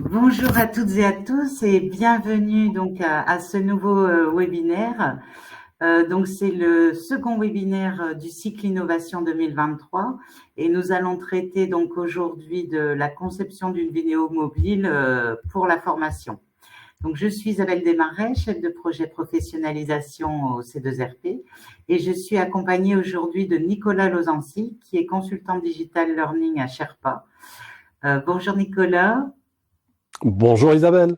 Bonjour à toutes et à tous et bienvenue donc à ce nouveau webinaire. Donc c'est le second webinaire du cycle Innovation 2023 et nous allons traiter donc aujourd'hui de la conception d'une vidéo mobile pour la formation. Donc je suis Isabelle Desmarais, chef de projet professionnalisation au C2RP et je suis accompagnée aujourd'hui de Nicolas Lozancy qui est consultant digital learning à Sherpa. Bonjour Nicolas. Bonjour Isabelle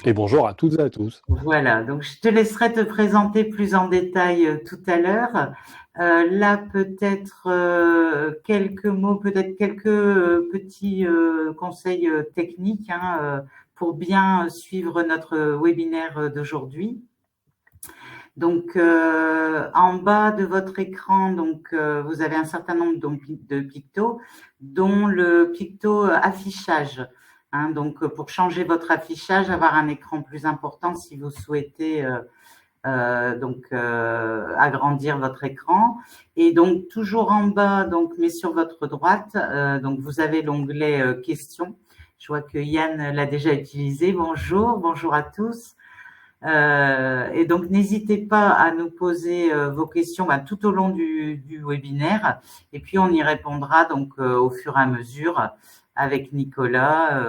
et bonjour à toutes et à tous. Voilà, donc je te laisserai te présenter plus en détail tout à l'heure. Là, peut-être quelques mots, peut-être quelques petits conseils techniques pour bien suivre notre webinaire d'aujourd'hui. Donc, en bas de votre écran, donc vous avez un certain nombre de pictos, dont le picto affichage. Donc, pour changer votre affichage, avoir un écran plus important si vous souhaitez agrandir votre écran. Et donc, toujours en bas, donc, mais sur votre droite, donc vous avez l'onglet questions. Je vois que Yann l'a déjà utilisé. Bonjour à tous. Et donc, n'hésitez pas à nous poser vos questions tout au long du webinaire. Et puis, on y répondra donc au fur et à mesure avec Nicolas.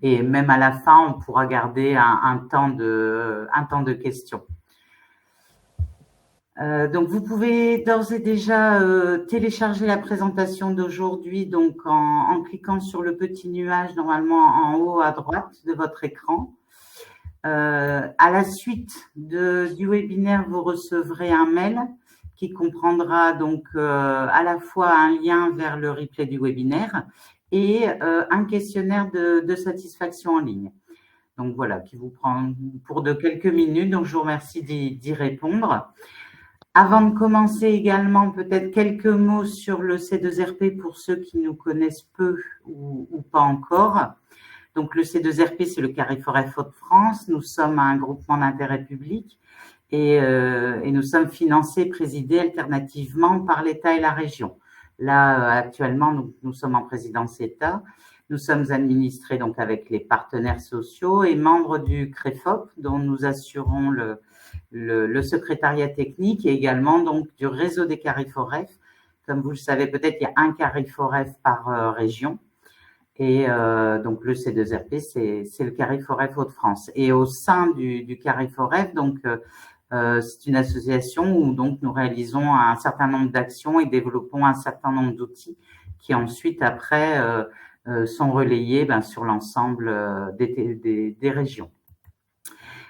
Et même à la fin, on pourra garder un temps de questions. Donc, vous pouvez d'ores et déjà télécharger la présentation d'aujourd'hui donc en cliquant sur le petit nuage normalement en haut à droite de votre écran. À la suite du webinaire, vous recevrez un mail qui comprendra donc à la fois un lien vers le replay du webinaire et un questionnaire de satisfaction en ligne. Donc voilà, qui vous prend pour de quelques minutes. Donc je vous remercie d'y répondre. Avant de commencer également, peut-être quelques mots sur le C2RP pour ceux qui nous connaissent peu ou pas encore. Donc, le C2RP, c'est le Carrefour Hauts-de-France. Nous sommes un groupement d'intérêt public et nous sommes financés, présidés alternativement par l'État et la région. Là, actuellement, nous sommes en présidence État. Nous sommes administrés donc avec les partenaires sociaux et membres du CREFOP, dont nous assurons le secrétariat technique et également donc du réseau des Carrefour-F. Comme vous le savez peut-être, il y a un Carrefour-F par région. Et donc le C2RP, c'est le Carrefour-F Hauts-de-France. Et au sein du Carrefour-F, donc c'est une association où donc nous réalisons un certain nombre d'actions et développons un certain nombre d'outils qui ensuite après sont relayés sur l'ensemble des régions.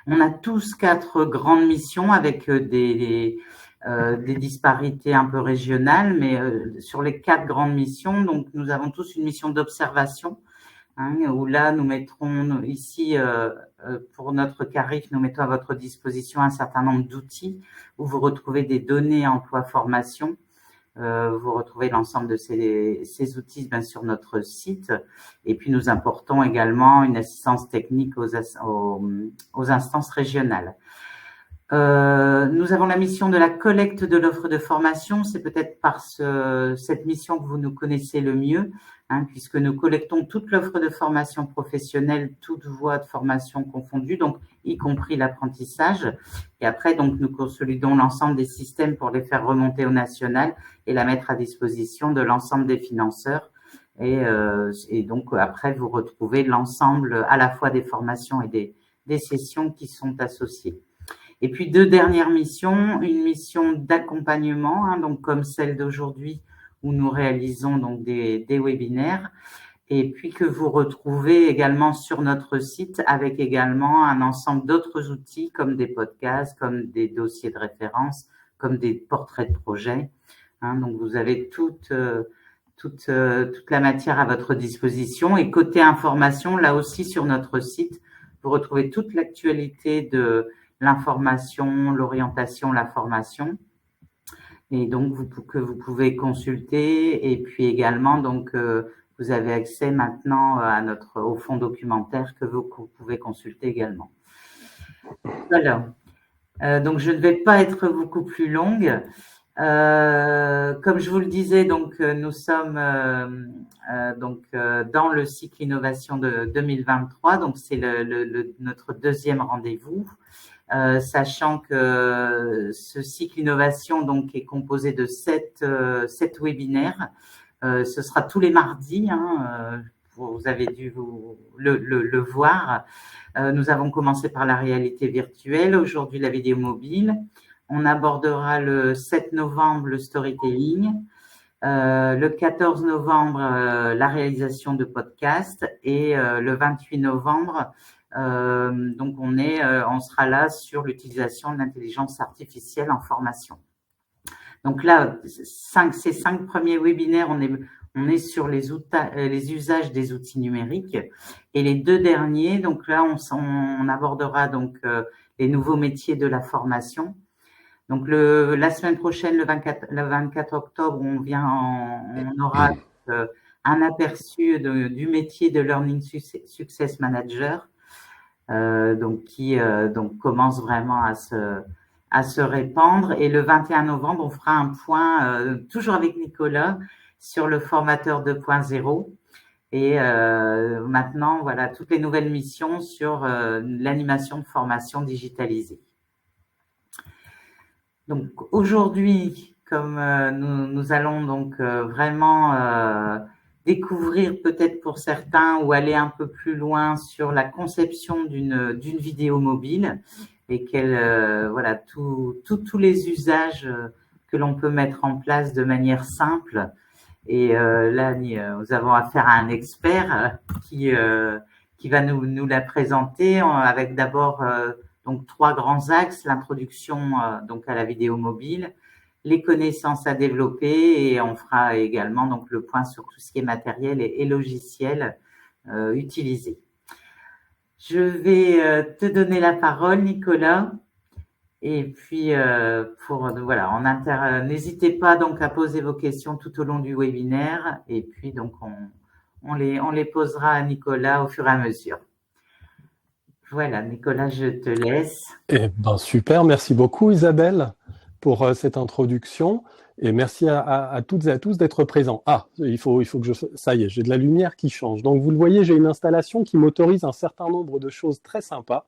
On a tous 4 grandes missions avec des disparités un peu régionales, mais sur les 4 grandes missions, donc nous avons tous une mission d'observation, où là nous mettrons ici pour notre CARIF, nous mettons à votre disposition un certain nombre d'outils où vous retrouvez des données emploi formation. Vous retrouvez l'ensemble de ces outils sur notre site. Et puis, nous apportons également une assistance technique aux instances régionales. Nous avons la mission de la collecte de l'offre de formation. C'est peut-être par cette mission que vous nous connaissez le mieux, puisque nous collectons toute l'offre de formation professionnelle, toute voie de formation confondue, donc y compris l'apprentissage. Et après, donc, nous consolidons l'ensemble des systèmes pour les faire remonter au national et la mettre à disposition de l'ensemble des financeurs. Et donc, après, vous retrouvez l'ensemble à la fois des formations et des sessions qui sont associées. Et puis, 2 dernières missions, une mission d'accompagnement, donc comme celle d'aujourd'hui, où nous réalisons donc des webinaires, et puis que vous retrouvez également sur notre site avec également un ensemble d'autres outils comme des podcasts, comme des dossiers de référence, comme des portraits de projet. Donc, vous avez toute la matière à votre disposition. Et côté information, là aussi sur notre site, vous retrouvez toute l'actualité de l'information, l'orientation, la formation. Et donc, que vous pouvez consulter. Et puis également, donc, vous avez accès maintenant au fond documentaire que vous pouvez consulter également. Alors, donc je ne vais pas être beaucoup plus longue. comme je vous le disais, donc nous sommes dans le cycle innovation de 2023, donc c'est notre deuxième rendez-vous, sachant que ce cycle innovation donc est composé de sept webinaires. Ce sera tous les mardis, hein, vous avez dû le voir. Nous avons commencé par la réalité virtuelle, aujourd'hui la vidéo mobile. On abordera le 7 novembre le storytelling, le 14 novembre la réalisation de podcasts et le 28 novembre, donc on sera là sur l'utilisation de l'intelligence artificielle en formation. Donc là, ces 5 premiers webinaires, on est sur les usages des outils numériques, et les 2 derniers, donc là, on abordera donc les nouveaux métiers de la formation. Donc la semaine prochaine, le 24 octobre, on aura un aperçu du métier de Learning Success Manager, qui commence vraiment à se répandre. Et le 21 novembre, on fera un point, toujours avec Nicolas, sur le formateur 2.0. Et maintenant, voilà, toutes les nouvelles missions sur l'animation de formation digitalisée. Donc aujourd'hui, comme nous allons donc vraiment découvrir peut-être pour certains ou aller un peu plus loin sur la conception d'une vidéo mobile, et voilà tous les usages que l'on peut mettre en place de manière simple. Et là, nous avons affaire à un expert qui va nous la présenter avec d'abord donc 3 grands axes: l'introduction donc à la vidéo mobile, les connaissances à développer, et on fera également donc le point sur tout ce qui est matériel et logiciel utilisé. Je vais te donner la parole, Nicolas. Et puis, voilà, n'hésitez pas donc à poser vos questions tout au long du webinaire, et puis donc on les posera à Nicolas au fur et à mesure. Voilà, Nicolas, je te laisse. Eh ben super, merci beaucoup Isabelle pour cette introduction, et merci à toutes et à tous d'être présents. Ah, il faut que ça y est, j'ai de la lumière qui change. Donc vous le voyez, j'ai une installation qui m'autorise un certain nombre de choses très sympas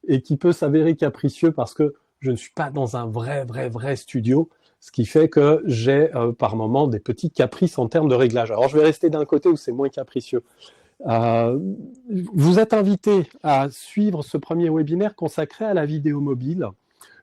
et qui peut s'avérer capricieux parce que je ne suis pas dans un vrai studio, ce qui fait que j'ai par moments des petits caprices en termes de réglage. Alors je vais rester d'un côté où c'est moins capricieux. Vous êtes invités à suivre ce premier webinaire consacré à la vidéo mobile.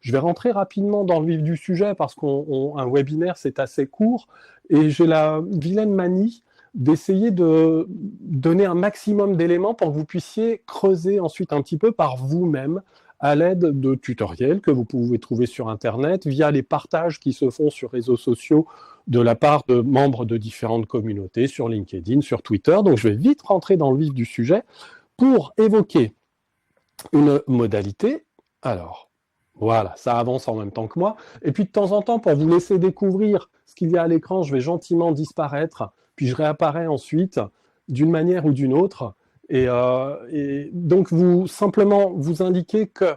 Je vais rentrer rapidement dans le vif du sujet parce qu'un webinaire c'est assez court, et j'ai la vilaine manie d'essayer de donner un maximum d'éléments pour que vous puissiez creuser ensuite un petit peu par vous-même à l'aide de tutoriels que vous pouvez trouver sur Internet, via les partages qui se font sur réseaux sociaux de la part de membres de différentes communautés, sur LinkedIn, sur Twitter. Donc je vais vite rentrer dans le vif du sujet pour évoquer une modalité. Alors, voilà, ça avance en même temps que moi. Et puis de temps en temps, pour vous laisser découvrir ce qu'il y a à l'écran, je vais gentiment disparaître, puis je réapparais ensuite d'une manière ou d'une autre. Et donc, simplement vous indiquer que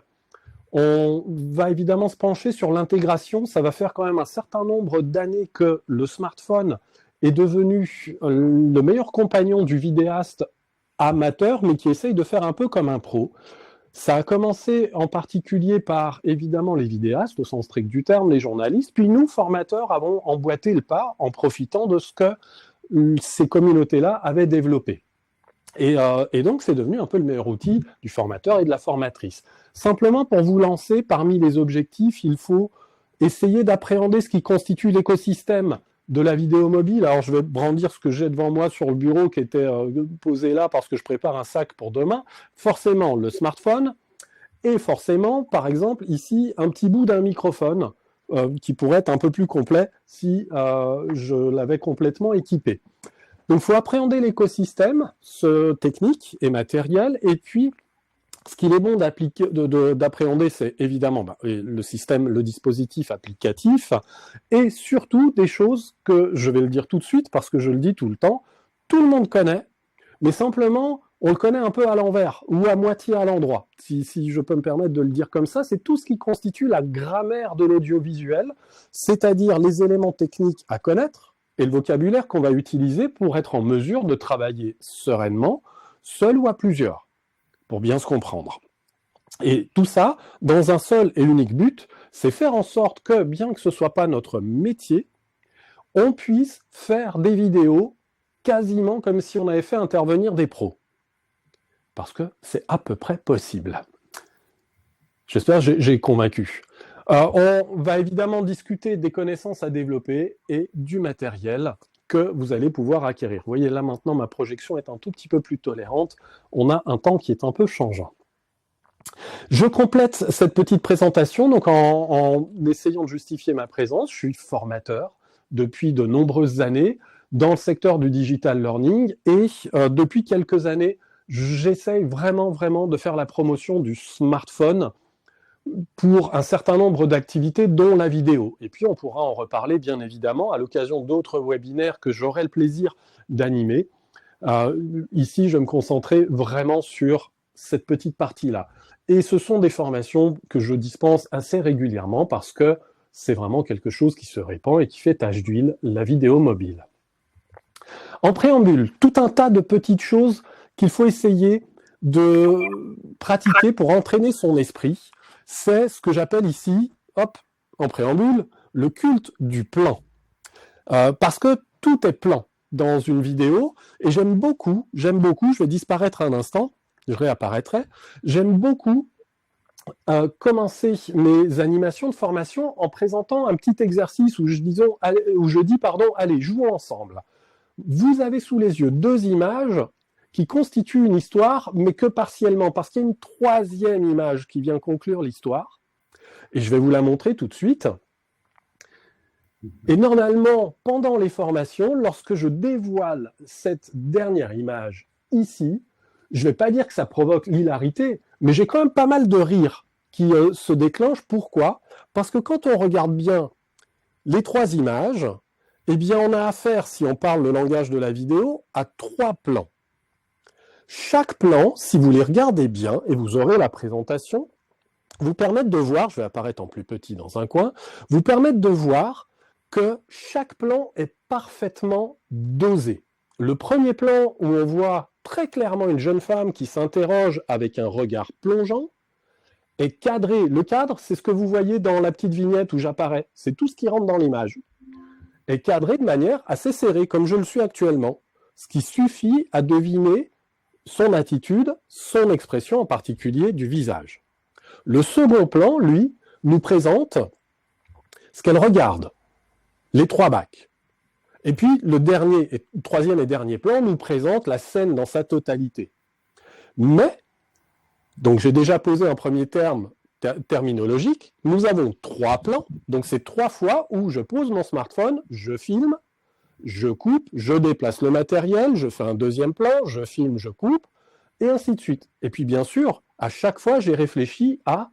on va évidemment se pencher sur l'intégration. Ça va faire quand même un certain nombre d'années que le smartphone est devenu le meilleur compagnon du vidéaste amateur, mais qui essaye de faire un peu comme un pro. Ça a commencé en particulier par, évidemment, les vidéastes, au sens strict du terme, les journalistes, puis nous, formateurs, avons emboîté le pas en profitant de ce que ces communautés-là avaient développé. Et donc, c'est devenu un peu le meilleur outil du formateur et de la formatrice. Simplement, pour vous lancer, parmi les objectifs, il faut essayer d'appréhender ce qui constitue l'écosystème de la vidéo mobile. Alors, je vais brandir ce que j'ai devant moi sur le bureau qui était posé là parce que je prépare un sac pour demain. Forcément, le smartphone, et forcément, par exemple, ici, un petit bout d'un microphone qui pourrait être un peu plus complet si je l'avais complètement équipé. Donc, il faut appréhender l'écosystème, ce technique et matériel, et puis, ce qu'il est bon d'appréhender, c'est évidemment le système, le dispositif applicatif, et surtout des choses que, je vais le dire tout de suite, parce que je le dis tout le temps, tout le monde connaît, mais simplement, on le connaît un peu à l'envers ou à moitié à l'endroit, si je peux me permettre de le dire comme ça. C'est tout ce qui constitue la grammaire de l'audiovisuel, c'est-à-dire les éléments techniques à connaître et le vocabulaire qu'on va utiliser pour être en mesure de travailler sereinement, seul ou à plusieurs, pour bien se comprendre. Et tout ça, dans un seul et unique but, c'est faire en sorte que, bien que ce ne soit pas notre métier, on puisse faire des vidéos quasiment comme si on avait fait intervenir des pros. Parce que c'est à peu près possible. J'espère que j'ai convaincu. On va évidemment discuter des connaissances à développer et du matériel que vous allez pouvoir acquérir. Vous voyez, là maintenant, ma projection est un tout petit peu plus tolérante. On a un temps qui est un peu changeant. Je complète cette petite présentation donc en essayant de justifier ma présence. Je suis formateur depuis de nombreuses années dans le secteur du digital learning et depuis quelques années, j'essaye vraiment de faire la promotion du smartphone pour un certain nombre d'activités, dont la vidéo. Et puis on pourra en reparler bien évidemment à l'occasion d'autres webinaires que j'aurai le plaisir d'animer. Ici, je vais me concentrer vraiment sur cette petite partie-là. Et ce sont des formations que je dispense assez régulièrement parce que c'est vraiment quelque chose qui se répand et qui fait tache d'huile, la vidéo mobile. En préambule, tout un tas de petites choses qu'il faut essayer de pratiquer pour entraîner son esprit. C'est ce que j'appelle ici, hop, en préambule, le culte du plan. Parce que tout est plan dans une vidéo, et j'aime beaucoup, je vais disparaître un instant, je réapparaîtrai, j'aime beaucoup commencer mes animations de formation en présentant un petit exercice où je dis, allez, jouons ensemble. Vous avez sous les yeux deux images qui constituent une histoire, mais que partiellement, parce qu'il y a une troisième image qui vient conclure l'histoire, et je vais vous la montrer tout de suite. Et normalement, pendant les formations, lorsque je dévoile cette dernière image ici, je ne vais pas dire que ça provoque l'hilarité, mais j'ai quand même pas mal de rires qui se déclenchent. Pourquoi ? Parce que quand on regarde bien les trois images, eh bien on a affaire, si on parle le langage de la vidéo, à trois plans. Chaque plan, si vous les regardez bien, et vous aurez la présentation, vous permettent de voir, je vais apparaître en plus petit dans un coin, vous permettent de voir que chaque plan est parfaitement dosé. Le premier plan où on voit très clairement une jeune femme qui s'interroge avec un regard plongeant est cadré. Le cadre, c'est ce que vous voyez dans la petite vignette où j'apparais. C'est tout ce qui rentre dans l'image. Est cadré de manière assez serrée, comme je le suis actuellement. Ce qui suffit à deviner son attitude, son expression en particulier du visage. Le second plan, lui, nous présente ce qu'elle regarde, les trois bacs. Et puis, le troisième et dernier plan nous présente la scène dans sa totalité. Mais, donc j'ai déjà posé un premier terme terminologique, nous avons trois plans, donc c'est trois fois où je pose mon smartphone, je filme, je coupe, je déplace le matériel, je fais un deuxième plan, je filme, je coupe, et ainsi de suite. Et puis bien sûr, à chaque fois, j'ai réfléchi à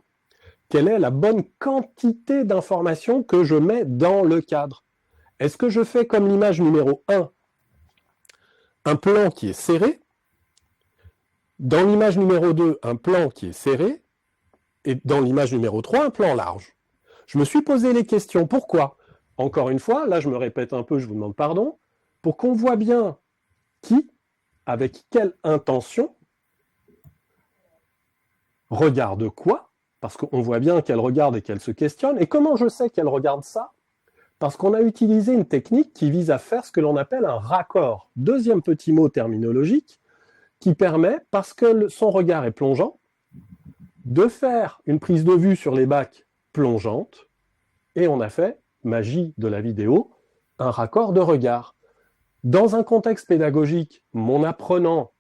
quelle est la bonne quantité d'informations que je mets dans le cadre. Est-ce que je fais comme l'image numéro 1, un plan qui est serré, dans l'image numéro 2, un plan qui est serré, et dans l'image numéro 3, un plan large. Je me suis posé les questions. Pourquoi ? Encore une fois, là je me répète un peu, je vous demande pardon, pour qu'on voit bien qui, avec quelle intention, regarde quoi, parce qu'on voit bien qu'elle regarde et qu'elle se questionne. Et comment je sais qu'elle regarde ça ? Parce qu'on a utilisé une technique qui vise à faire ce que l'on appelle un raccord. Deuxième petit mot terminologique, qui permet, parce que son regard est plongeant, de faire une prise de vue sur les bacs plongeante, et on a fait, magie de la vidéo, un raccord de regard. Dans un contexte pédagogique, mon apprenant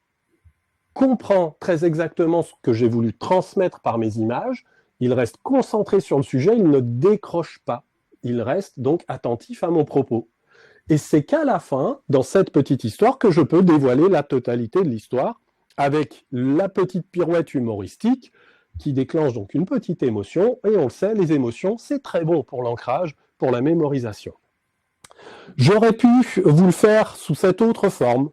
comprend très exactement ce que j'ai voulu transmettre par mes images, il reste concentré sur le sujet, il ne décroche pas, il reste donc attentif à mon propos. Et c'est qu'à la fin, dans cette petite histoire, que je peux dévoiler la totalité de l'histoire, avec la petite pirouette humoristique, qui déclenche donc une petite émotion, et on le sait, les émotions, c'est très bon pour l'ancrage, pour la mémorisation. J'aurais pu vous le faire sous cette autre forme,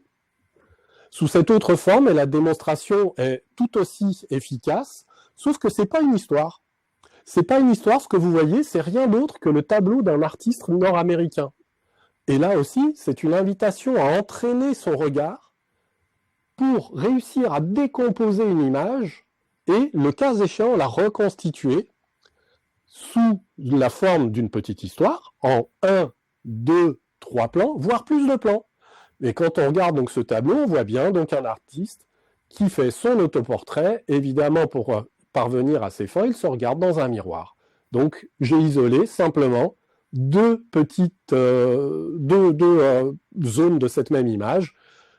sous cette autre forme et la démonstration est tout aussi efficace, sauf que c'est pas une histoire. C'est pas une histoire, ce que vous voyez, c'est rien d'autre que le tableau d'un artiste nord-américain. Et là aussi, c'est une invitation à entraîner son regard pour réussir à décomposer une image et, le cas échéant, la reconstituer sous la forme d'une petite histoire, en 1, 2, 3 plans, voire plus de plans. Et quand on regarde donc ce tableau, on voit bien donc un artiste qui fait son autoportrait. Évidemment, pour parvenir à ses fins, il se regarde dans un miroir. Donc, j'ai isolé simplement deux zones de cette même image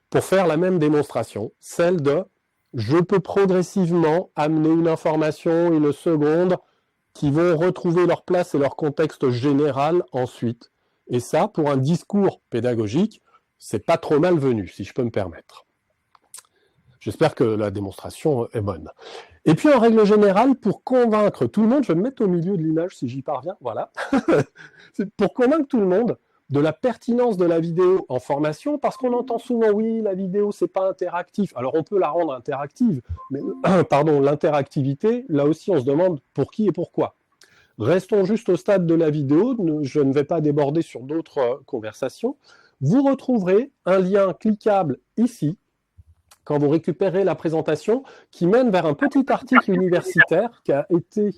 pour faire la même démonstration, celle de je peux progressivement amener une information, une seconde, qui vont retrouver leur place et leur contexte général ensuite. Et ça, pour un discours pédagogique, c'est pas trop malvenu, si je peux me permettre. J'espère que la démonstration est bonne. Et puis, en règle générale, pour convaincre tout le monde, je vais me mettre au milieu de l'image si j'y parviens, voilà. C'est pour convaincre tout le monde de la pertinence de la vidéo en formation, parce qu'on entend souvent, oui, la vidéo, c'est pas interactif. Alors, on peut la rendre interactive, mais, l'interactivité, là aussi, on se demande pour qui et pourquoi. Restons juste au stade de la vidéo, je ne vais pas déborder sur d'autres conversations. Vous retrouverez un lien cliquable ici, quand vous récupérez la présentation, qui mène vers un petit article universitaire qui a été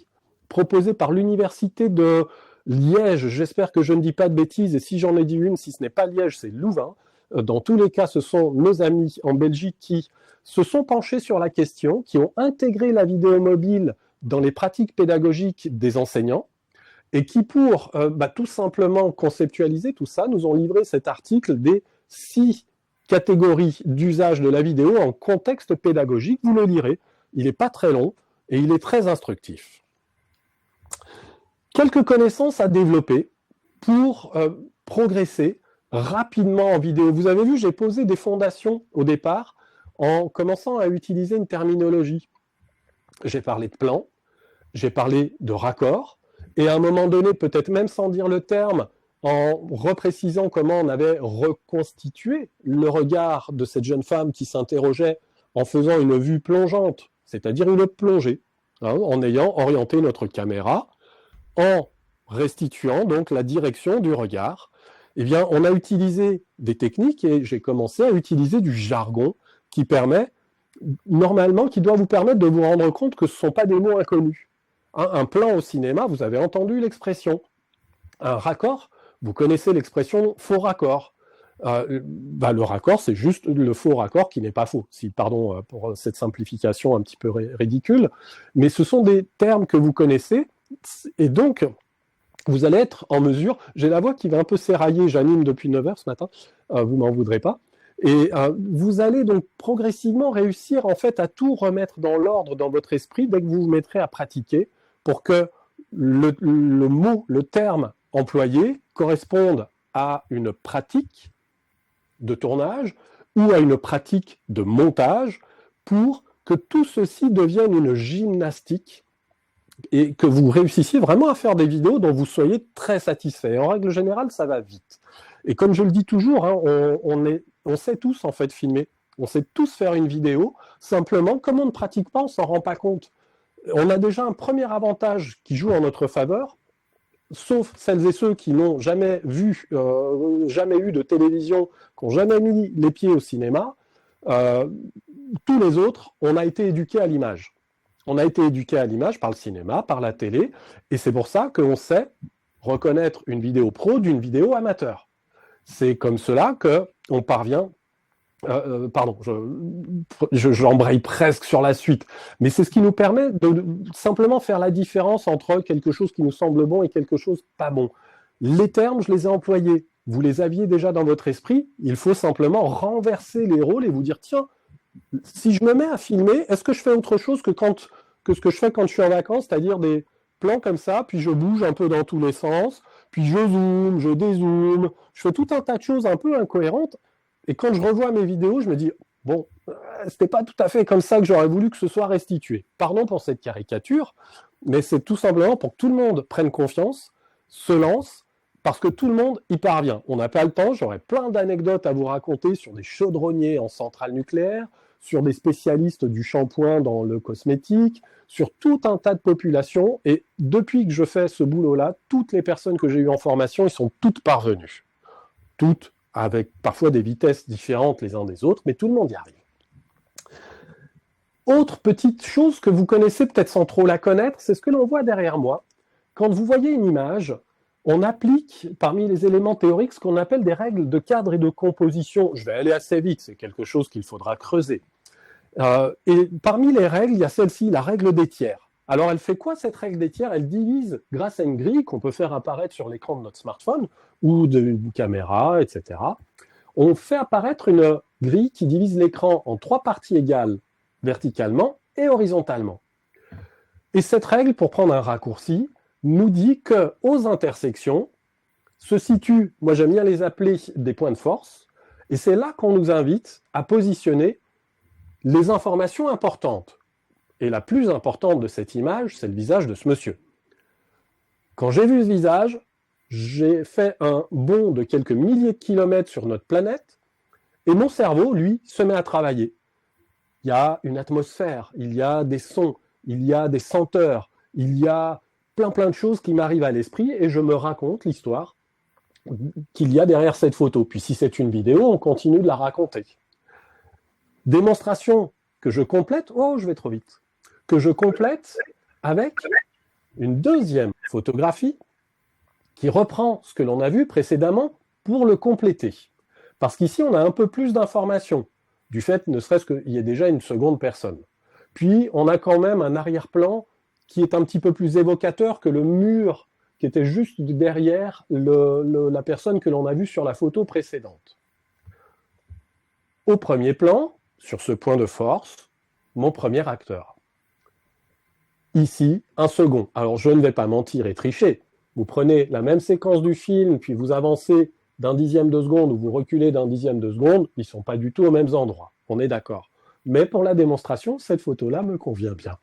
proposé par l'université de Liège. J'espère que je ne dis pas de bêtises, et si j'en ai dit une, si ce n'est pas Liège, c'est Louvain. Dans tous les cas, ce sont nos amis en Belgique qui se sont penchés sur la question, qui ont intégré la vidéo mobile dans les pratiques pédagogiques des enseignants, et qui, pour tout simplement conceptualiser tout ça, nous ont livré cet article des 6 catégories d'usage de la vidéo en contexte pédagogique. Vous le lirez, il n'est pas très long et il est très instructif. Quelques connaissances à développer pour progresser rapidement en vidéo. Vous avez vu, j'ai posé des fondations au départ en commençant à utiliser une terminologie. J'ai parlé de plan, j'ai parlé de raccord, et à un moment donné, peut-être même sans dire le terme, en reprécisant comment on avait reconstitué le regard de cette jeune femme qui s'interrogeait en faisant une vue plongeante, c'est-à-dire une plongée, en ayant orienté notre caméra, en restituant donc la direction du regard. Eh bien, on a utilisé des techniques et j'ai commencé à utiliser du jargon qui permet, normalement, qui doit vous permettre de vous rendre compte que ce ne sont pas des mots inconnus. Un plan au cinéma, vous avez entendu l'expression. Un raccord, vous connaissez l'expression faux raccord. Le raccord, c'est juste le faux raccord qui n'est pas faux. Pardon pour cette simplification un petit peu ridicule, mais ce sont des termes que vous connaissez, et donc vous allez être en mesure, j'ai la voix qui va un peu s'érailler, j'anime depuis 9h ce matin, vous m'en voudrez pas, et vous allez donc progressivement réussir en fait à tout remettre dans l'ordre dans votre esprit dès que vous vous mettrez à pratiquer, pour que le mot, le terme employé corresponde à une pratique de tournage ou à une pratique de montage, pour que tout ceci devienne une gymnastique et que vous réussissiez vraiment à faire des vidéos dont vous soyez très satisfait. En règle générale, ça va vite. Et comme je le dis toujours, on sait tous en fait filmer, on sait tous faire une vidéo, simplement, comme on ne pratique pas, on ne s'en rend pas compte. On a déjà un premier avantage qui joue en notre faveur, sauf celles et ceux qui n'ont jamais vu, jamais eu de télévision, qui n'ont jamais mis les pieds au cinéma. Tous les autres, on a été éduqués à l'image. On a été éduqués à l'image par le cinéma, par la télé, et c'est pour ça qu'on sait reconnaître une vidéo pro d'une vidéo amateur. C'est comme cela qu'on parvient... j'embraye presque sur la suite, mais c'est ce qui nous permet de simplement faire la différence entre quelque chose qui nous semble bon et quelque chose pas bon. Les termes, je les ai employés, vous les aviez déjà dans votre esprit, il faut simplement renverser les rôles et vous dire, tiens, si je me mets à filmer, est-ce que je fais autre chose que ce que je fais quand je suis en vacances, c'est-à-dire des plans comme ça, puis je bouge un peu dans tous les sens, puis je zoome, je dézoome, je fais tout un tas de choses un peu incohérentes. Et quand je revois mes vidéos, je me dis, bon, c'était pas tout à fait comme ça que j'aurais voulu que ce soit restitué. Pardon pour cette caricature, mais c'est tout simplement pour que tout le monde prenne confiance, se lance, parce que tout le monde y parvient. On n'a pas le temps, j'aurais plein d'anecdotes à vous raconter sur des chaudronniers en centrale nucléaire, sur des spécialistes du shampoing dans le cosmétique, sur tout un tas de populations. Et depuis que je fais ce boulot-là, toutes les personnes que j'ai eues en formation, ils sont toutes parvenues. Toutes, avec parfois des vitesses différentes les uns des autres, mais tout le monde y arrive. Autre petite chose que vous connaissez peut-être sans trop la connaître, c'est ce que l'on voit derrière moi. Quand vous voyez une image, on applique parmi les éléments théoriques ce qu'on appelle des règles de cadre et de composition. Je vais aller assez vite, c'est quelque chose qu'il faudra creuser. Et parmi les règles, il y a celle-ci, la règle des tiers. Alors elle fait quoi cette règle des tiers? Elle divise, grâce à une grille qu'on peut faire apparaître sur l'écran de notre smartphone ou d'une caméra, etc. On fait apparaître une grille qui divise l'écran en 3 parties égales verticalement et horizontalement. Et cette règle, pour prendre un raccourci, nous dit qu'aux intersections se situent, moi j'aime bien les appeler des points de force, et c'est là qu'on nous invite à positionner les informations importantes. Et la plus importante de cette image, c'est le visage de ce monsieur. Quand j'ai vu ce visage, j'ai fait un bond de quelques milliers de kilomètres sur notre planète, et mon cerveau, lui, se met à travailler. Il y a une atmosphère, il y a des sons, il y a des senteurs, il y a plein de choses qui m'arrivent à l'esprit et je me raconte l'histoire qu'il y a derrière cette photo. Puis si c'est une vidéo, on continue de la raconter. Démonstration que je complète, je vais trop vite, que je complète avec une deuxième photographie qui reprend ce que l'on a vu précédemment pour le compléter. Parce qu'ici, on a un peu plus d'informations, du fait ne serait-ce qu'il y ait déjà une seconde personne. Puis, on a quand même un arrière-plan qui est un petit peu plus évocateur que le mur qui était juste derrière la personne que l'on a vue sur la photo précédente. Au premier plan, sur ce point de force, mon premier acteur. Ici, un second. Alors, je ne vais pas mentir et tricher. Vous prenez la même séquence du film, puis vous avancez d'un dixième de seconde ou vous reculez d'un dixième de seconde, ils ne sont pas du tout aux mêmes endroits. On est d'accord. Mais pour la démonstration, cette photo-là me convient bien.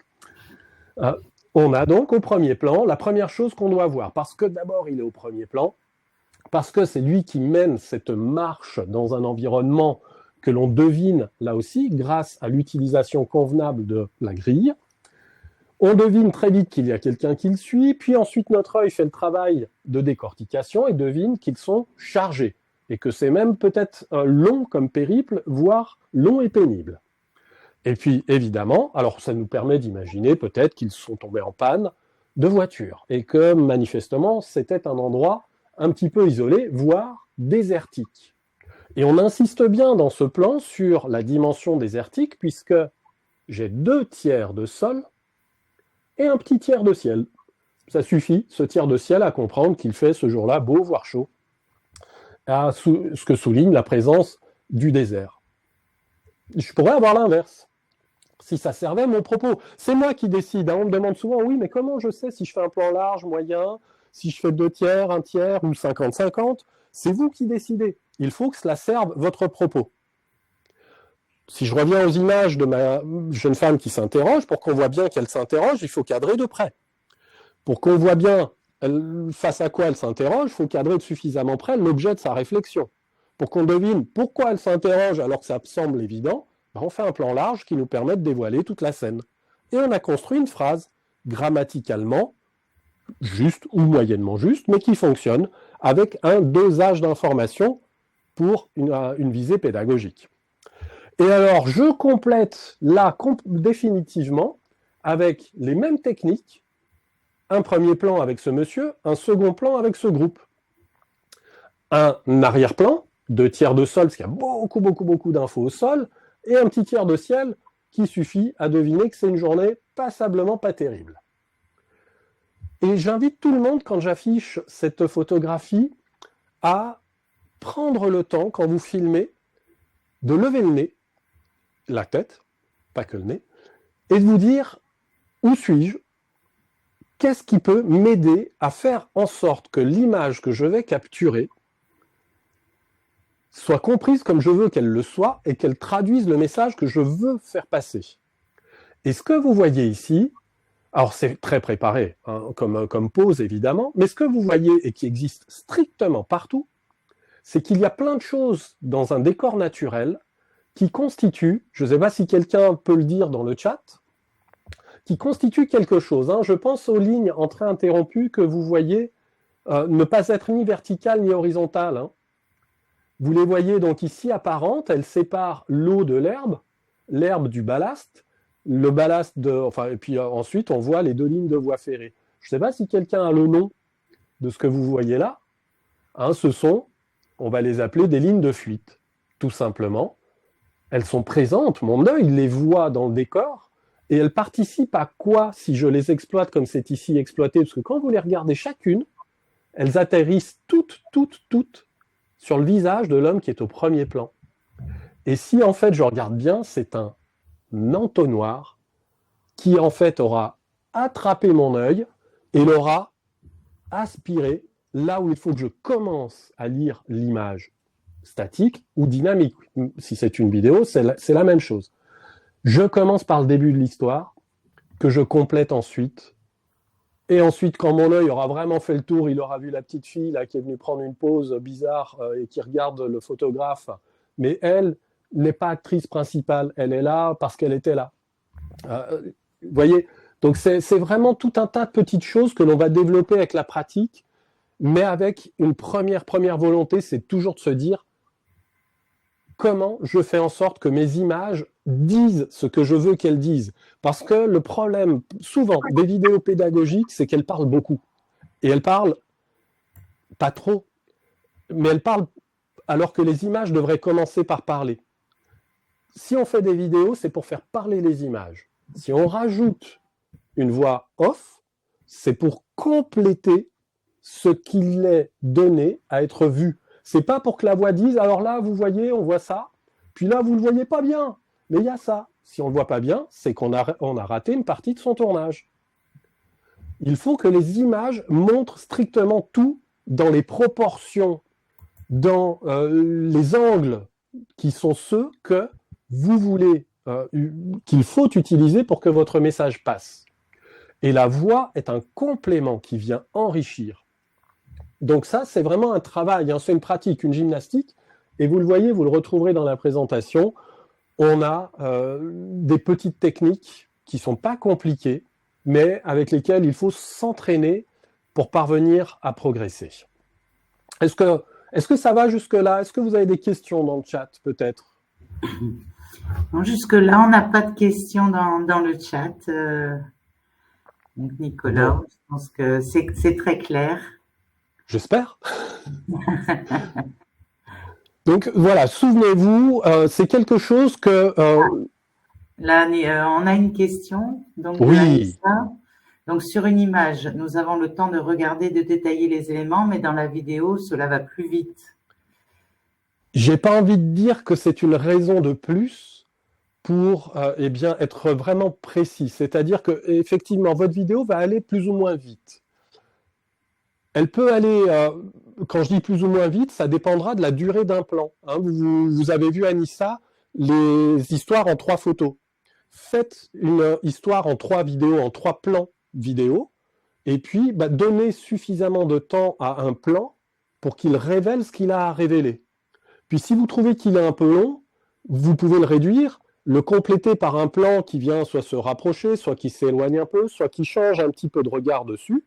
On a donc au premier plan la première chose qu'on doit voir, parce que d'abord il est au premier plan, parce que c'est lui qui mène cette marche dans un environnement que l'on devine là aussi grâce à l'utilisation convenable de la grille. On devine très vite qu'il y a quelqu'un qui le suit, puis ensuite notre œil fait le travail de décortication et devine qu'ils sont chargés, et que c'est même peut-être long comme périple, voire long et pénible. Et puis, évidemment, alors ça nous permet d'imaginer peut-être qu'ils sont tombés en panne de voiture et que, manifestement, c'était un endroit un petit peu isolé, voire désertique. Et on insiste bien dans ce plan sur la dimension désertique puisque j'ai 2 tiers de sol et un petit tiers de ciel. Ça suffit, ce tiers de ciel, à comprendre qu'il fait ce jour-là beau, voire chaud, ce que souligne la présence du désert. Je pourrais avoir l'inverse. Si ça servait mon propos. C'est moi qui décide. On me demande souvent, oui, mais comment je sais si je fais un plan large, moyen, si je fais 2 tiers, 1 tiers ou 50-50? C'est vous qui décidez. Il faut que cela serve votre propos. Si je reviens aux images de ma jeune femme qui s'interroge, pour qu'on voit bien qu'elle s'interroge, il faut cadrer de près. Pour qu'on voit bien face à quoi elle s'interroge, il faut cadrer de suffisamment près l'objet de sa réflexion. Pour qu'on devine pourquoi elle s'interroge alors que ça semble évident, on fait un plan large qui nous permet de dévoiler toute la scène. Et on a construit une phrase grammaticalement juste ou moyennement juste, mais qui fonctionne avec un dosage d'informations pour une visée pédagogique. Et alors, je complète là définitivement avec les mêmes techniques, un premier plan avec ce monsieur, un second plan avec ce groupe. Un arrière-plan, 2 tiers de sol, parce qu'il y a beaucoup d'infos au sol, et un petit tiers de ciel qui suffit à deviner que c'est une journée passablement pas terrible. Et j'invite tout le monde, quand j'affiche cette photographie, à prendre le temps, quand vous filmez, de lever le nez, la tête, pas que le nez, et de vous dire où suis-je, qu'est-ce qui peut m'aider à faire en sorte que l'image que je vais capturer soit comprise comme je veux qu'elle le soit et qu'elle traduise le message que je veux faire passer. Et ce que vous voyez ici, Alors, c'est très préparé, hein, comme pose, évidemment. Mais ce que vous voyez, et qui existe strictement partout, c'est qu'il y a plein de choses dans un décor naturel qui constituent, je ne sais pas si quelqu'un peut le dire dans le chat, qui constituent quelque chose. Hein. Je pense aux lignes en train interrompues que vous voyez ne pas être ni verticales ni horizontales. Hein. Vous les voyez donc ici apparentes, elles séparent l'eau de l'herbe du ballast, le ballast et puis ensuite on voit les deux lignes de voie ferrée. Je ne sais pas si quelqu'un a le nom de ce que vous voyez là. Hein, ce sont, on va les appeler des lignes de fuite, tout simplement. Elles sont présentes, mon œil les voit dans le décor, et elles participent à quoi si je les exploite comme c'est ici exploité? Parce que quand vous les regardez chacune, elles atterrissent toutes sur le visage de l'homme qui est au premier plan. Et si en fait je regarde bien, c'est un entonnoir qui en fait aura attrapé mon œil et l'aura aspiré là où il faut que je commence à lire l'image statique ou dynamique. Si c'est une vidéo, c'est la même chose. Je commence par le début de l'histoire, que je complète ensuite. Et ensuite, quand mon œil aura vraiment fait le tour, il aura vu la petite fille là, qui est venue prendre une pause bizarre et qui regarde le photographe. Mais elle n'est pas actrice principale. Elle est là parce qu'elle était là. Vous voyez? Donc, c'est vraiment tout un tas de petites choses que l'on va développer avec la pratique, mais avec une première volonté, c'est toujours de se dire comment je fais en sorte que mes images disent ce que je veux qu'elles disent. Parce que le problème, souvent, des vidéos pédagogiques, c'est qu'elles parlent beaucoup. Et elles parlent pas trop, mais elles parlent alors que les images devraient commencer par parler. Si on fait des vidéos, c'est pour faire parler les images. Si on rajoute une voix off, c'est pour compléter ce qu'il est donné à être vu. C'est pas pour que la voix dise, alors là, vous voyez, on voit ça, puis là, vous ne le voyez pas bien, mais il y a ça. Si on ne le voit pas bien, c'est qu'on a raté une partie de son tournage. Il faut que les images montrent strictement tout dans les proportions, dans les angles qui sont ceux que vous voulez, qu'il faut utiliser pour que votre message passe. Et la voix est un complément qui vient enrichir. Donc ça, c'est vraiment un travail, hein, c'est une pratique, une gymnastique, et vous le voyez, vous le retrouverez dans la présentation. On a des petites techniques qui ne sont pas compliquées, mais avec lesquelles il faut s'entraîner pour parvenir à progresser. Est-ce que ça va jusque-là? Est-ce que vous avez des questions dans le chat, peut-être? Jusque-là, on n'a pas de questions dans le chat. Donc Nicolas, bon. Je pense que c'est très clair. J'espère. Donc voilà, souvenez-vous, c'est quelque chose que... Là, on a une question. Donc, oui. Donc sur une image, nous avons le temps de regarder, de détailler les éléments, mais dans la vidéo, cela va plus vite. J'ai pas envie de dire que c'est une raison de plus pour être vraiment précis. C'est-à-dire que effectivement, votre vidéo va aller plus ou moins vite. Elle peut aller, quand je dis plus ou moins vite, ça dépendra de la durée d'un plan. Hein, vous avez vu, Anissa, les histoires en 3 photos. Faites une histoire en 3 vidéos, en 3 plans vidéo, et puis donnez suffisamment de temps à un plan pour qu'il révèle ce qu'il a à révéler. Puis si vous trouvez qu'il est un peu long, vous pouvez le réduire, le compléter par un plan qui vient soit se rapprocher, soit qui s'éloigne un peu, soit qui change un petit peu de regard dessus.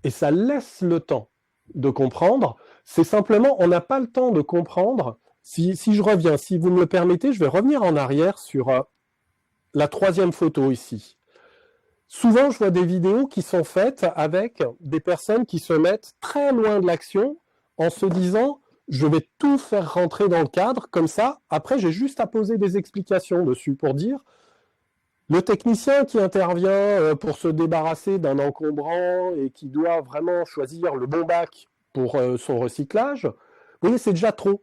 Et ça laisse le temps de comprendre. C'est simplement, on n'a pas le temps de comprendre. Si je reviens, si vous me le permettez, je vais revenir en arrière sur la 3e photo ici. Souvent, je vois des vidéos qui sont faites avec des personnes qui se mettent très loin de l'action en se disant « je vais tout faire rentrer dans le cadre, comme ça, après j'ai juste à poser des explications dessus pour dire « le technicien qui intervient pour se débarrasser d'un encombrant et qui doit vraiment choisir le bon bac pour son recyclage, vous voyez, c'est déjà trop.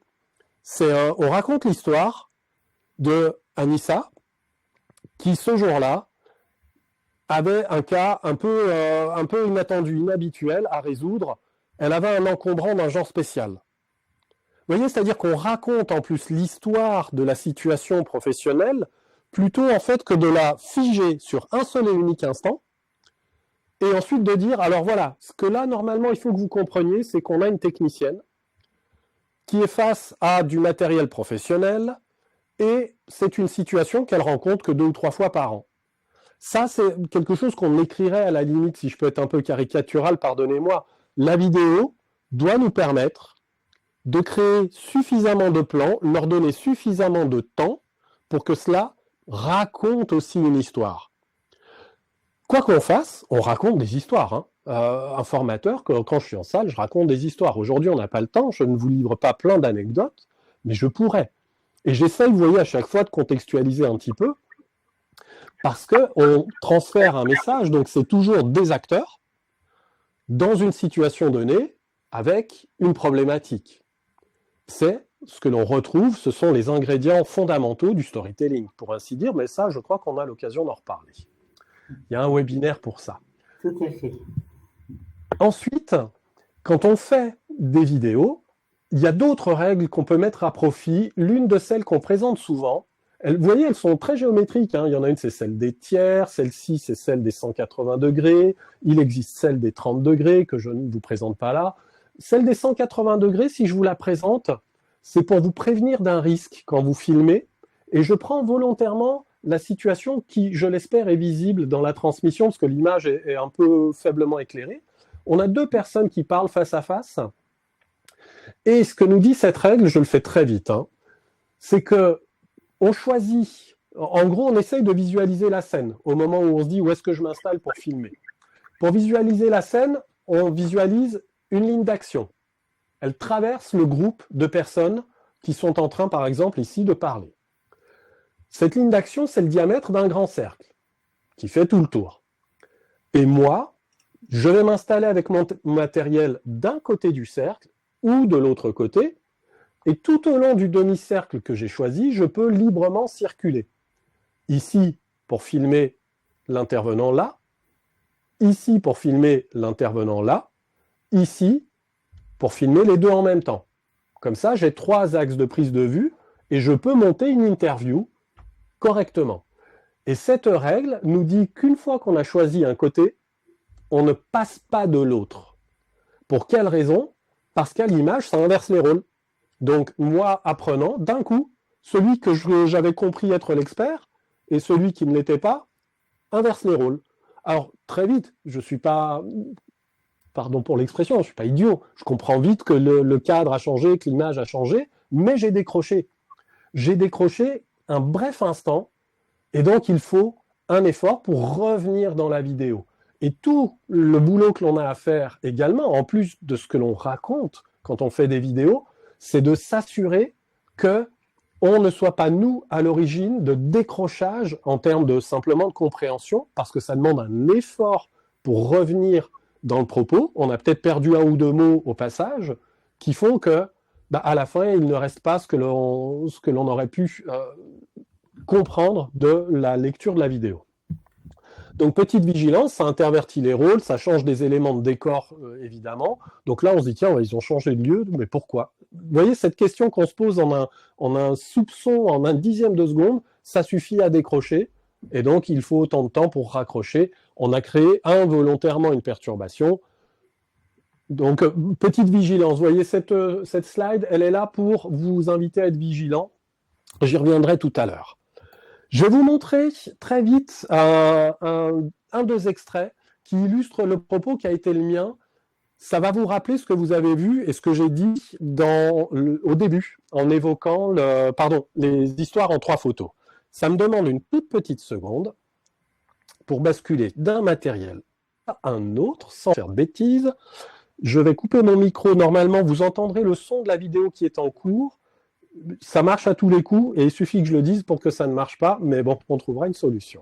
On raconte l'histoire de Anissa qui, ce jour-là, avait un cas un peu inattendu, inhabituel à résoudre. Elle avait un encombrant d'un genre spécial. Vous voyez, c'est-à-dire qu'on raconte en plus l'histoire de la situation professionnelle plutôt en fait que de la figer sur un seul et unique instant, et ensuite de dire, alors voilà, ce que là, normalement, il faut que vous compreniez, c'est qu'on a une technicienne qui est face à du matériel professionnel, et c'est une situation qu'elle rencontre que 2 ou 3 fois par an. Ça, c'est quelque chose qu'on écrirait à la limite, si je peux être un peu caricatural, pardonnez-moi. La vidéo doit nous permettre de créer suffisamment de plans, leur donner suffisamment de temps pour que cela raconte aussi une histoire. Quoi qu'on fasse, on raconte des histoires. Hein. Un formateur, quand je suis en salle, je raconte des histoires. Aujourd'hui, on n'a pas le temps, je ne vous livre pas plein d'anecdotes, mais je pourrais. Et j'essaye, vous voyez, à chaque fois de contextualiser un petit peu, parce qu'on transfère un message, donc c'est toujours des acteurs, dans une situation donnée, avec une problématique. C'est ce que l'on retrouve, ce sont les ingrédients fondamentaux du storytelling, pour ainsi dire, mais ça, je crois qu'on a l'occasion d'en reparler. Il y a un webinaire pour ça. Tout à fait. Ensuite, quand on fait des vidéos, il y a d'autres règles qu'on peut mettre à profit. L'une de celles qu'on présente souvent, vous voyez, elles sont très géométriques. Hein. Il y en a une, c'est celle des tiers. Celle-ci, c'est celle des 180 degrés. Il existe celle des 30 degrés que je ne vous présente pas là. Celle des 180 degrés, si je vous la présente, c'est pour vous prévenir d'un risque quand vous filmez. Et je prends volontairement la situation qui, je l'espère, est visible dans la transmission, parce que l'image est un peu faiblement éclairée. On a 2 personnes qui parlent face à face. Et ce que nous dit cette règle, je le fais très vite, hein, c'est que on choisit, en gros, on essaye de visualiser la scène au moment où on se dit où est-ce que je m'installe pour filmer. Pour visualiser la scène, on visualise une ligne d'action. Elle traverse le groupe de personnes qui sont en train, par exemple, ici, de parler. Cette ligne d'action, c'est le diamètre d'un grand cercle qui fait tout le tour. Et moi, je vais m'installer avec mon matériel d'un côté du cercle ou de l'autre côté, et tout au long du demi-cercle que j'ai choisi, je peux librement circuler. Ici, pour filmer l'intervenant là, ici, pour filmer l'intervenant là, ici, pour filmer les deux en même temps. Comme ça, j'ai 3 axes de prise de vue, et je peux monter une interview correctement. Et cette règle nous dit qu'une fois qu'on a choisi un côté, on ne passe pas de l'autre. Pour quelle raison ? Parce qu'à l'image, ça inverse les rôles. Donc, moi, apprenant, d'un coup, celui que j'avais compris être l'expert et celui qui ne l'était pas, inverse les rôles. Alors, très vite, je ne suis pas, pardon pour l'expression, je ne suis pas idiot. Je comprends vite que le cadre a changé, que l'image a changé, mais j'ai décroché. J'ai décroché un bref instant, et donc il faut un effort pour revenir dans la vidéo. Et tout le boulot que l'on a à faire également, en plus de ce que l'on raconte quand on fait des vidéos, c'est de s'assurer qu'on ne soit pas, nous, à l'origine de décrochage en termes de simplement de compréhension, parce que ça demande un effort pour revenir dans le propos. On a peut-être perdu 1 ou 2 mots au passage qui font que, à la fin, il ne reste pas ce que l'on aurait pu comprendre de la lecture de la vidéo. Donc, petite vigilance, ça intervertit les rôles, ça change des éléments de décor, évidemment. Donc là, on se dit, tiens, ils ont changé de lieu, mais pourquoi ? Vous voyez, cette question qu'on se pose en un soupçon, en un dixième de seconde, ça suffit à décrocher. Et donc, il faut autant de temps pour raccrocher. On a créé involontairement une perturbation. Donc, petite vigilance. Vous voyez, cette slide, elle est là pour vous inviter à être vigilant. J'y reviendrai tout à l'heure. Je vais vous montrer très vite un 2 extraits qui illustrent le propos qui a été le mien. Ça va vous rappeler ce que vous avez vu et ce que j'ai dit au début, en évoquant les histoires en 3 photos. Ça me demande une toute petite seconde pour basculer d'un matériel à un autre, sans faire de bêtises. Je vais couper mon micro. Normalement, vous entendrez le son de la vidéo qui est en cours. Ça marche à tous les coups et il suffit que je le dise pour que ça ne marche pas, mais bon, on trouvera une solution.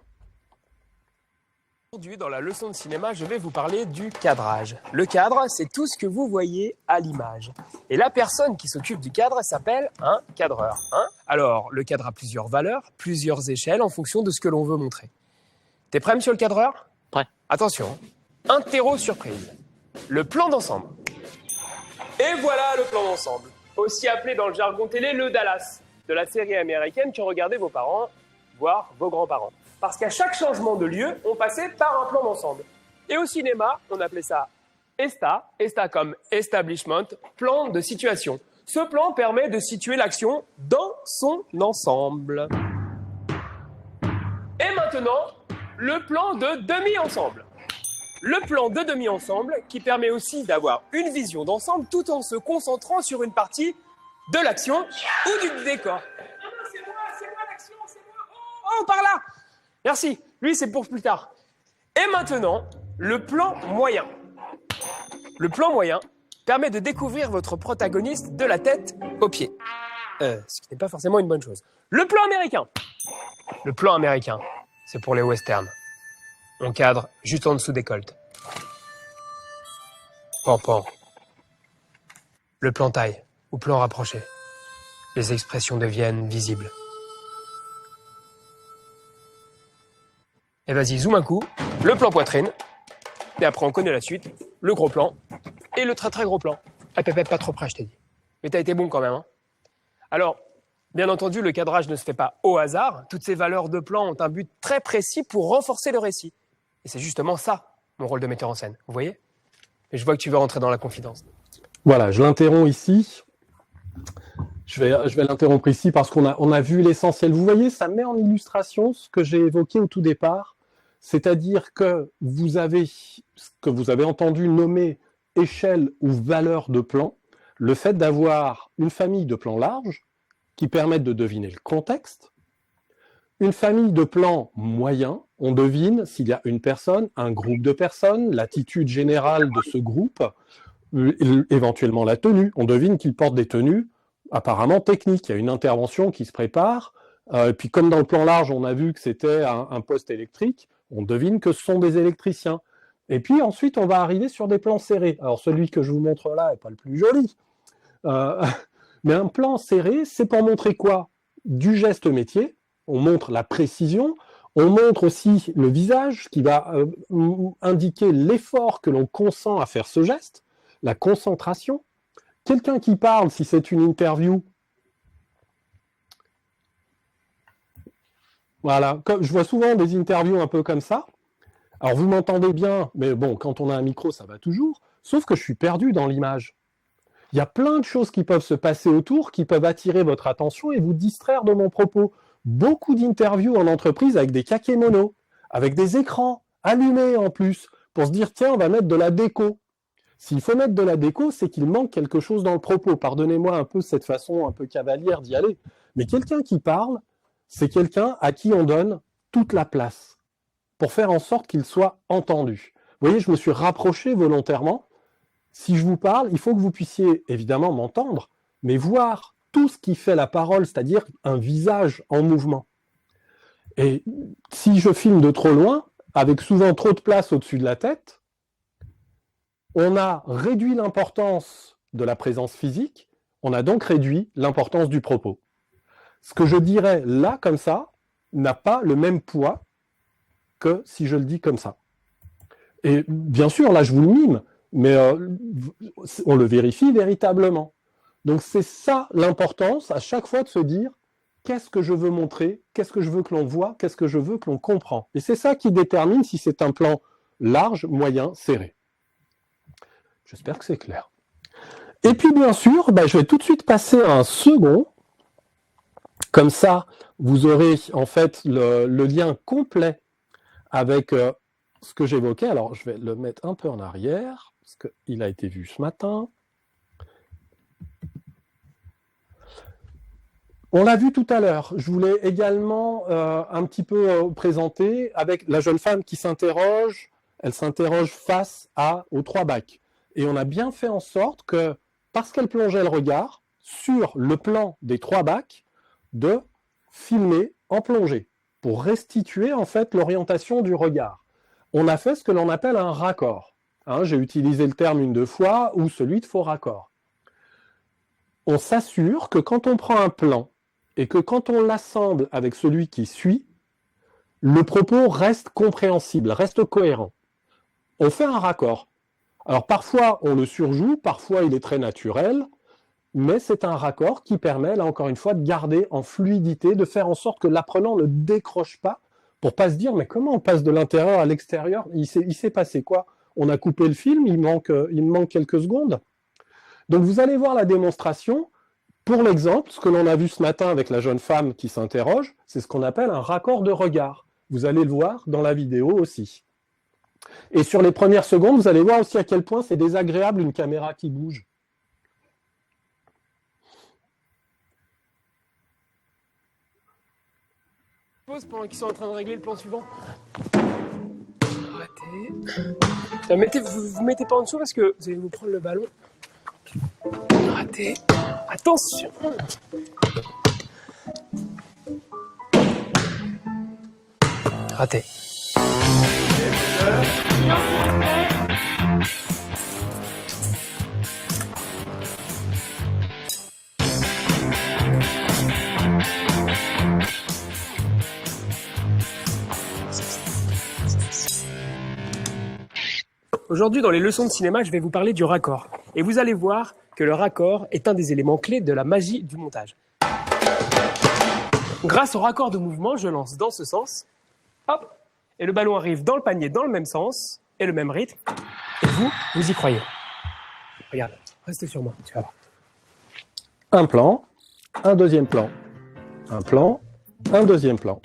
Aujourd'hui, dans la leçon de cinéma, je vais vous parler du cadrage. Le cadre, c'est tout ce que vous voyez à l'image. Et la personne qui s'occupe du cadre s'appelle un cadreur. Alors, le cadre a plusieurs valeurs, plusieurs échelles en fonction de ce que l'on veut montrer. T'es prêt, monsieur le cadreur ? Prêt. Attention, interro surprise. Le plan d'ensemble. Et voilà le plan d'ensemble. Aussi appelé dans le jargon télé le Dallas, de la série américaine que regardaient vos parents voire vos grands-parents. Parce qu'à chaque changement de lieu, on passait par un plan d'ensemble. Et au cinéma, on appelait ça ESTA, ESTA comme establishment, plan de situation. Ce plan permet de situer l'action dans son ensemble. Et maintenant, le plan de demi-ensemble. Le plan de demi-ensemble qui permet aussi d'avoir une vision d'ensemble tout en se concentrant sur une partie de l'action ou du décor. C'est moi l'action, c'est moi. Oh, par là. Merci. Lui, c'est pour plus tard. Et maintenant, le plan moyen. Le plan moyen permet de découvrir votre protagoniste de la tête aux pieds. Ce qui n'est pas forcément une bonne chose. Le plan américain. Le plan américain, c'est pour les westerns. On cadre juste en dessous des colts. Pan. Le plan taille ou plan rapproché. Les expressions deviennent visibles. Et vas-y, zoom un coup. Le plan poitrine. Et après, on connaît la suite. Le gros plan. Et le très très gros plan. Ah, pas trop près, je t'ai dit. Mais t'as été bon quand même, hein. Alors, bien entendu, le cadrage ne se fait pas au hasard. Toutes ces valeurs de plan ont un but très précis pour renforcer le récit. Et c'est justement ça, mon rôle de metteur en scène. Vous voyez ? Et je vois que tu veux rentrer dans la confidence. Voilà, je l'interromps ici. Je vais l'interrompre ici parce qu'on a vu l'essentiel. Vous voyez, ça met en illustration ce que j'ai évoqué au tout départ. C'est-à-dire que vous avez ce que vous avez entendu nommer échelle ou valeur de plan, le fait d'avoir une famille de plans larges qui permettent de deviner le contexte, une famille de plans moyens, on devine s'il y a une personne, un groupe de personnes, l'attitude générale de ce groupe, éventuellement la tenue, on devine qu'ils portent des tenues apparemment techniques, il y a une intervention qui se prépare, et puis comme dans le plan large on a vu que c'était un poste électrique, on devine que ce sont des électriciens. Et puis ensuite, on va arriver sur des plans serrés. Alors celui que je vous montre là n'est pas le plus joli. Mais un plan serré, c'est pour montrer quoi ? Du geste métier, on montre la précision, on montre aussi le visage qui va indiquer l'effort que l'on consent à faire ce geste, la concentration. Quelqu'un qui parle, si c'est une interview, voilà, je vois souvent des interviews un peu comme ça. Alors, vous m'entendez bien, mais bon, quand on a un micro, ça va toujours, sauf que je suis perdu dans l'image. Il y a plein de choses qui peuvent se passer autour, qui peuvent attirer votre attention et vous distraire de mon propos. Beaucoup d'interviews en entreprise avec des kakémonos, avec des écrans allumés en plus, pour se dire, tiens, on va mettre de la déco. S'il faut mettre de la déco, c'est qu'il manque quelque chose dans le propos. Pardonnez-moi un peu cette façon un peu cavalière d'y aller. Mais quelqu'un qui parle, c'est quelqu'un à qui on donne toute la place pour faire en sorte qu'il soit entendu. Vous voyez, je me suis rapproché volontairement. Si je vous parle, il faut que vous puissiez évidemment m'entendre, mais voir tout ce qui fait la parole, c'est-à-dire un visage en mouvement. Et si je filme de trop loin, avec souvent trop de place au-dessus de la tête, on a réduit l'importance de la présence physique, on a donc réduit l'importance du propos. Ce que je dirais là, comme ça, n'a pas le même poids que si je le dis comme ça. Et bien sûr, là, je vous le mime, mais on le vérifie véritablement. Donc, c'est ça l'importance, à chaque fois, de se dire qu'est-ce que je veux montrer, qu'est-ce que je veux que l'on voit, qu'est-ce que je veux que l'on comprend. Et c'est ça qui détermine si c'est un plan large, moyen, serré. J'espère que c'est clair. Et puis, bien sûr, je vais tout de suite passer à un second. Comme ça, vous aurez en fait le lien complet avec ce que j'évoquais. Alors, je vais le mettre un peu en arrière, parce qu'il a été vu ce matin. On l'a vu tout à l'heure. Je voulais également un petit peu présenter avec la jeune femme qui s'interroge. Elle s'interroge face aux 3 bacs. Et on a bien fait en sorte que, parce qu'elle plongeait le regard sur le plan des 3 bacs, de filmer en plongée, pour restituer en fait l'orientation du regard. On a fait ce que l'on appelle un raccord. J'ai utilisé le terme 1-2 fois, ou celui de faux raccord. On s'assure que quand on prend un plan, et que quand on l'assemble avec celui qui suit, le propos reste compréhensible, reste cohérent. On fait un raccord. Alors parfois on le surjoue, parfois il est très naturel, mais c'est un raccord qui permet, là encore une fois, de garder en fluidité, de faire en sorte que l'apprenant ne décroche pas, pour pas se dire, mais comment on passe de l'intérieur à l'extérieur? Il s'est passé quoi? On a coupé le film, il me manque quelques secondes. Donc vous allez voir la démonstration. Pour l'exemple, ce que l'on a vu ce matin avec la jeune femme qui s'interroge, c'est ce qu'on appelle un raccord de regard. Vous allez le voir dans la vidéo aussi. Et sur les premières secondes, vous allez voir aussi à quel point c'est désagréable une caméra qui bouge. Pause pendant qu'ils sont en train de régler le plan suivant. Arrêtez. Vous mettez pas en dessous parce que vous allez vous prendre le ballon. Arrêtez. Attention. Raté. Aujourd'hui, dans les leçons de cinéma, je vais vous parler du raccord. Et vous allez voir que le raccord est un des éléments clés de la magie du montage. Grâce au raccord de mouvement, je lance dans ce sens, hop, et le ballon arrive dans le panier dans le même sens, et le même rythme, et vous y croyez. Regarde, restez sur moi, tu vas voir. Un plan, un deuxième plan, un plan, un deuxième plan.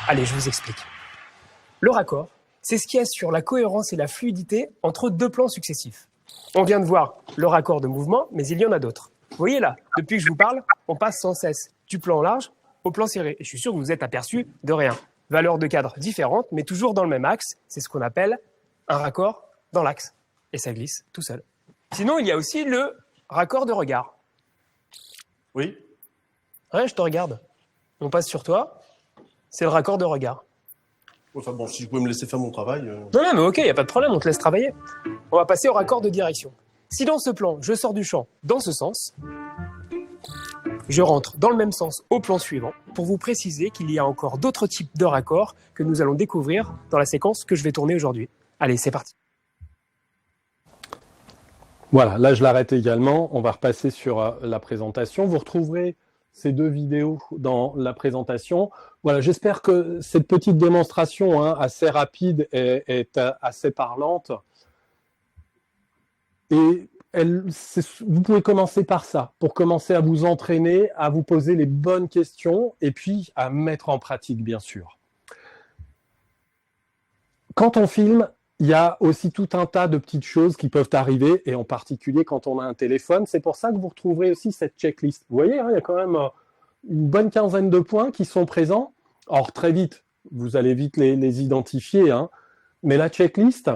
Allez, je vous explique. Le raccord, c'est ce qui assure la cohérence et la fluidité entre deux plans successifs. On vient de voir le raccord de mouvement, mais il y en a d'autres. Vous voyez là, depuis que je vous parle, on passe sans cesse du plan large au plan serré. Et je suis sûr que vous vous êtes aperçu de rien. Valeurs de cadre différentes, mais toujours dans le même axe. C'est ce qu'on appelle un raccord dans l'axe. Et ça glisse tout seul. Sinon, il y a aussi le raccord de regard. Oui. Ouais, je te regarde. On passe sur toi. C'est le raccord de regard. Enfin bon, si je pouvais me laisser faire mon travail... Non, mais ok, il n'y a pas de problème, on te laisse travailler. On va passer au raccord de direction. Si dans ce plan, je sors du champ dans ce sens, je rentre dans le même sens au plan suivant pour vous préciser qu'il y a encore d'autres types de raccords que nous allons découvrir dans la séquence que je vais tourner aujourd'hui. Allez, c'est parti. Voilà, là je l'arrête également. On va repasser sur la présentation. Vous retrouverez ces deux vidéos dans la présentation. Voilà, j'espère que cette petite démonstration assez rapide est assez parlante. Et vous pouvez commencer par ça, pour commencer à vous entraîner, à vous poser les bonnes questions et puis à mettre en pratique, bien sûr. Quand on filme, il y a aussi tout un tas de petites choses qui peuvent arriver, et en particulier quand on a un téléphone. C'est pour ça que vous retrouverez aussi cette checklist. Vous voyez, il y a quand même une bonne quinzaine de points qui sont présents. Or, très vite, vous allez vite les identifier, mais la checklist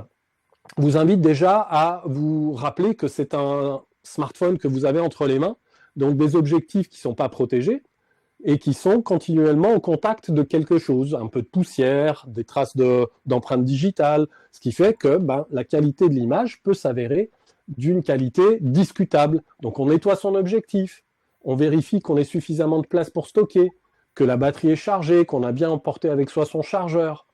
vous invite déjà à vous rappeler que c'est un smartphone que vous avez entre les mains, donc des objectifs qui ne sont pas protégés et qui sont continuellement au contact de quelque chose, un peu de poussière, des traces d'empreintes digitales, ce qui fait que la qualité de l'image peut s'avérer d'une qualité discutable. Donc on nettoie son objectif, on vérifie qu'on ait suffisamment de place pour stocker, que la batterie est chargée, qu'on a bien emporté avec soi son chargeur.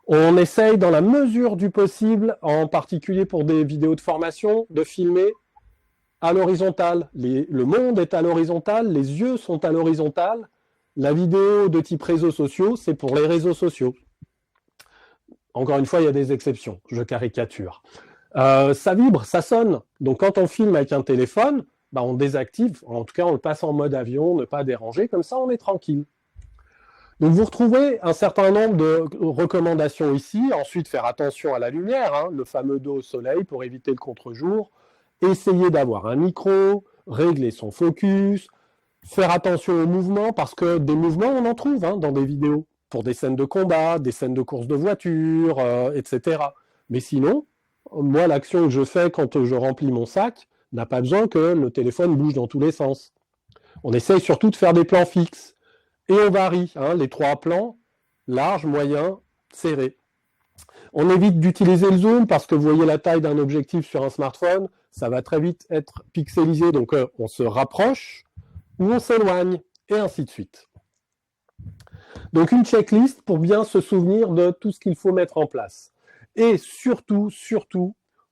On essaye dans la mesure du possible, en particulier pour des vidéos de formation, de filmer à l'horizontale. Le monde est à l'horizontale, les yeux sont à l'horizontale. La vidéo de type réseaux sociaux, c'est pour les réseaux sociaux. Encore une fois, il y a des exceptions, je caricature. Ça vibre, ça sonne. Donc quand on filme avec un téléphone, on désactive, en tout cas on le passe en mode avion, ne pas déranger, comme ça on est tranquille. Donc vous retrouvez un certain nombre de recommandations ici. Ensuite, faire attention à la lumière, le fameux dos au soleil pour éviter le contre-jour. Essayer d'avoir un micro, régler son focus, faire attention aux mouvements, parce que des mouvements, on en trouve dans des vidéos, pour des scènes de combat, des scènes de course de voiture, etc. Mais sinon, moi, l'action que je fais quand je remplis mon sac n'a pas besoin que le téléphone bouge dans tous les sens. On essaye surtout de faire des plans fixes. Et on varie, les 3 plans, large, moyen, serré. On évite d'utiliser le zoom parce que vous voyez la taille d'un objectif sur un smartphone, ça va très vite être pixelisé, donc on se rapproche ou on s'éloigne, et ainsi de suite. Donc une checklist pour bien se souvenir de tout ce qu'il faut mettre en place. Et surtout,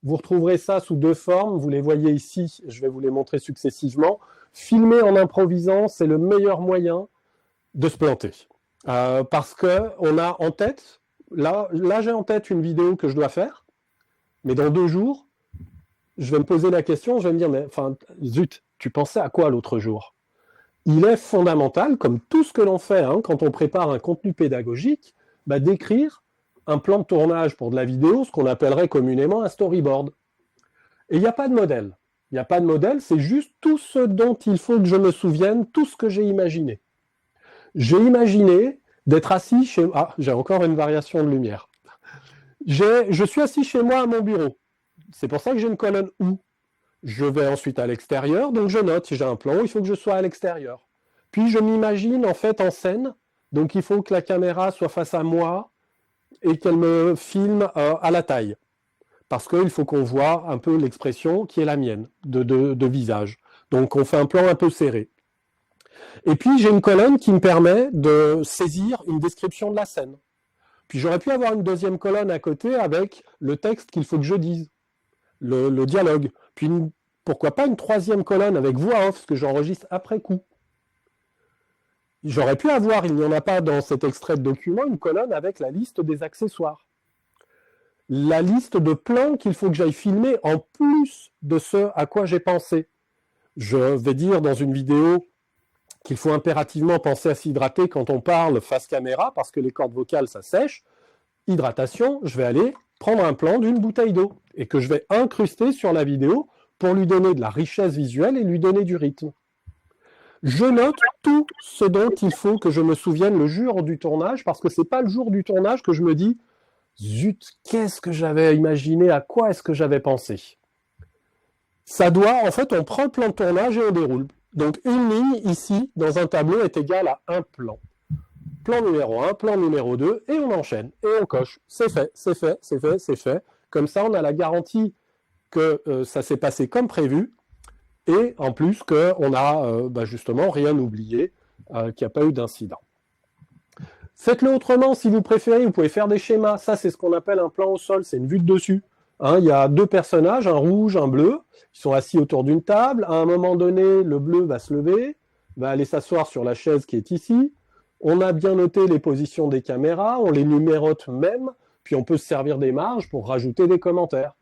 vous retrouverez ça sous 2 formes. Vous les voyez ici, je vais vous les montrer successivement. Filmer en improvisant, c'est le meilleur moyen de se planter. Parce qu'on a en tête, là j'ai en tête une vidéo que je dois faire, mais dans 2 jours, je vais me poser la question, je vais me dire, mais enfin, zut, tu pensais à quoi l'autre jour ? Il est fondamental, comme tout ce que l'on fait quand on prépare un contenu pédagogique, d'écrire un plan de tournage pour de la vidéo, ce qu'on appellerait communément un storyboard. Et il n'y a pas de modèle. Il n'y a pas de modèle, c'est juste tout ce dont il faut que je me souvienne, tout ce que j'ai imaginé. J'ai imaginé d'être assis chez... Ah, j'ai encore une variation de lumière. Je suis assis chez moi à mon bureau. C'est pour ça que j'ai une colonne « où ». Je vais ensuite à l'extérieur, donc je note, si j'ai un plan, il faut que je sois à l'extérieur. Puis je m'imagine en fait en scène, donc il faut que la caméra soit face à moi et qu'elle me filme à la taille. Parce qu'il faut qu'on voit un peu l'expression qui est la mienne, de visage. Donc on fait un plan un peu serré. Et puis j'ai une colonne qui me permet de saisir une description de la scène. Puis j'aurais pu avoir une deuxième colonne à côté avec le texte qu'il faut que je dise, le dialogue. Puis pourquoi pas une troisième colonne avec voix off, ce que j'enregistre après coup. J'aurais pu avoir, il n'y en a pas dans cet extrait de document, une colonne avec la liste des accessoires. La liste de plans qu'il faut que j'aille filmer en plus de ce à quoi j'ai pensé. Je vais dire dans une vidéo qu'il faut impérativement penser à s'hydrater quand on parle face caméra, parce que les cordes vocales, ça sèche. Hydratation, je vais aller prendre un plan d'une bouteille d'eau et que je vais incruster sur la vidéo pour lui donner de la richesse visuelle et lui donner du rythme. Je note tout ce dont il faut que je me souvienne le jour du tournage, parce que ce n'est pas le jour du tournage que je me dis « Zut, qu'est-ce que j'avais imaginé, à quoi est-ce que j'avais pensé ?» Ça doit, en fait, on prend le plan de tournage et on déroule. Donc une ligne ici, dans un tableau, est égale à un plan. Plan numéro 1, plan numéro 2, et on enchaîne, et on coche. C'est fait, c'est fait, c'est fait, c'est fait. Comme ça, on a la garantie que ça s'est passé comme prévu, et en plus qu'on n'a justement rien oublié, qu'il n'y a pas eu d'incident. Faites-le autrement si vous préférez, vous pouvez faire des schémas. Ça, c'est ce qu'on appelle un plan au sol, c'est une vue de dessus. Il y a 2 personnages, un rouge, un bleu, qui sont assis autour d'une table. À un moment donné, le bleu va se lever, va aller s'asseoir sur la chaise qui est ici. On a bien noté les positions des caméras, on les numérote même, puis on peut se servir des marges pour rajouter des commentaires.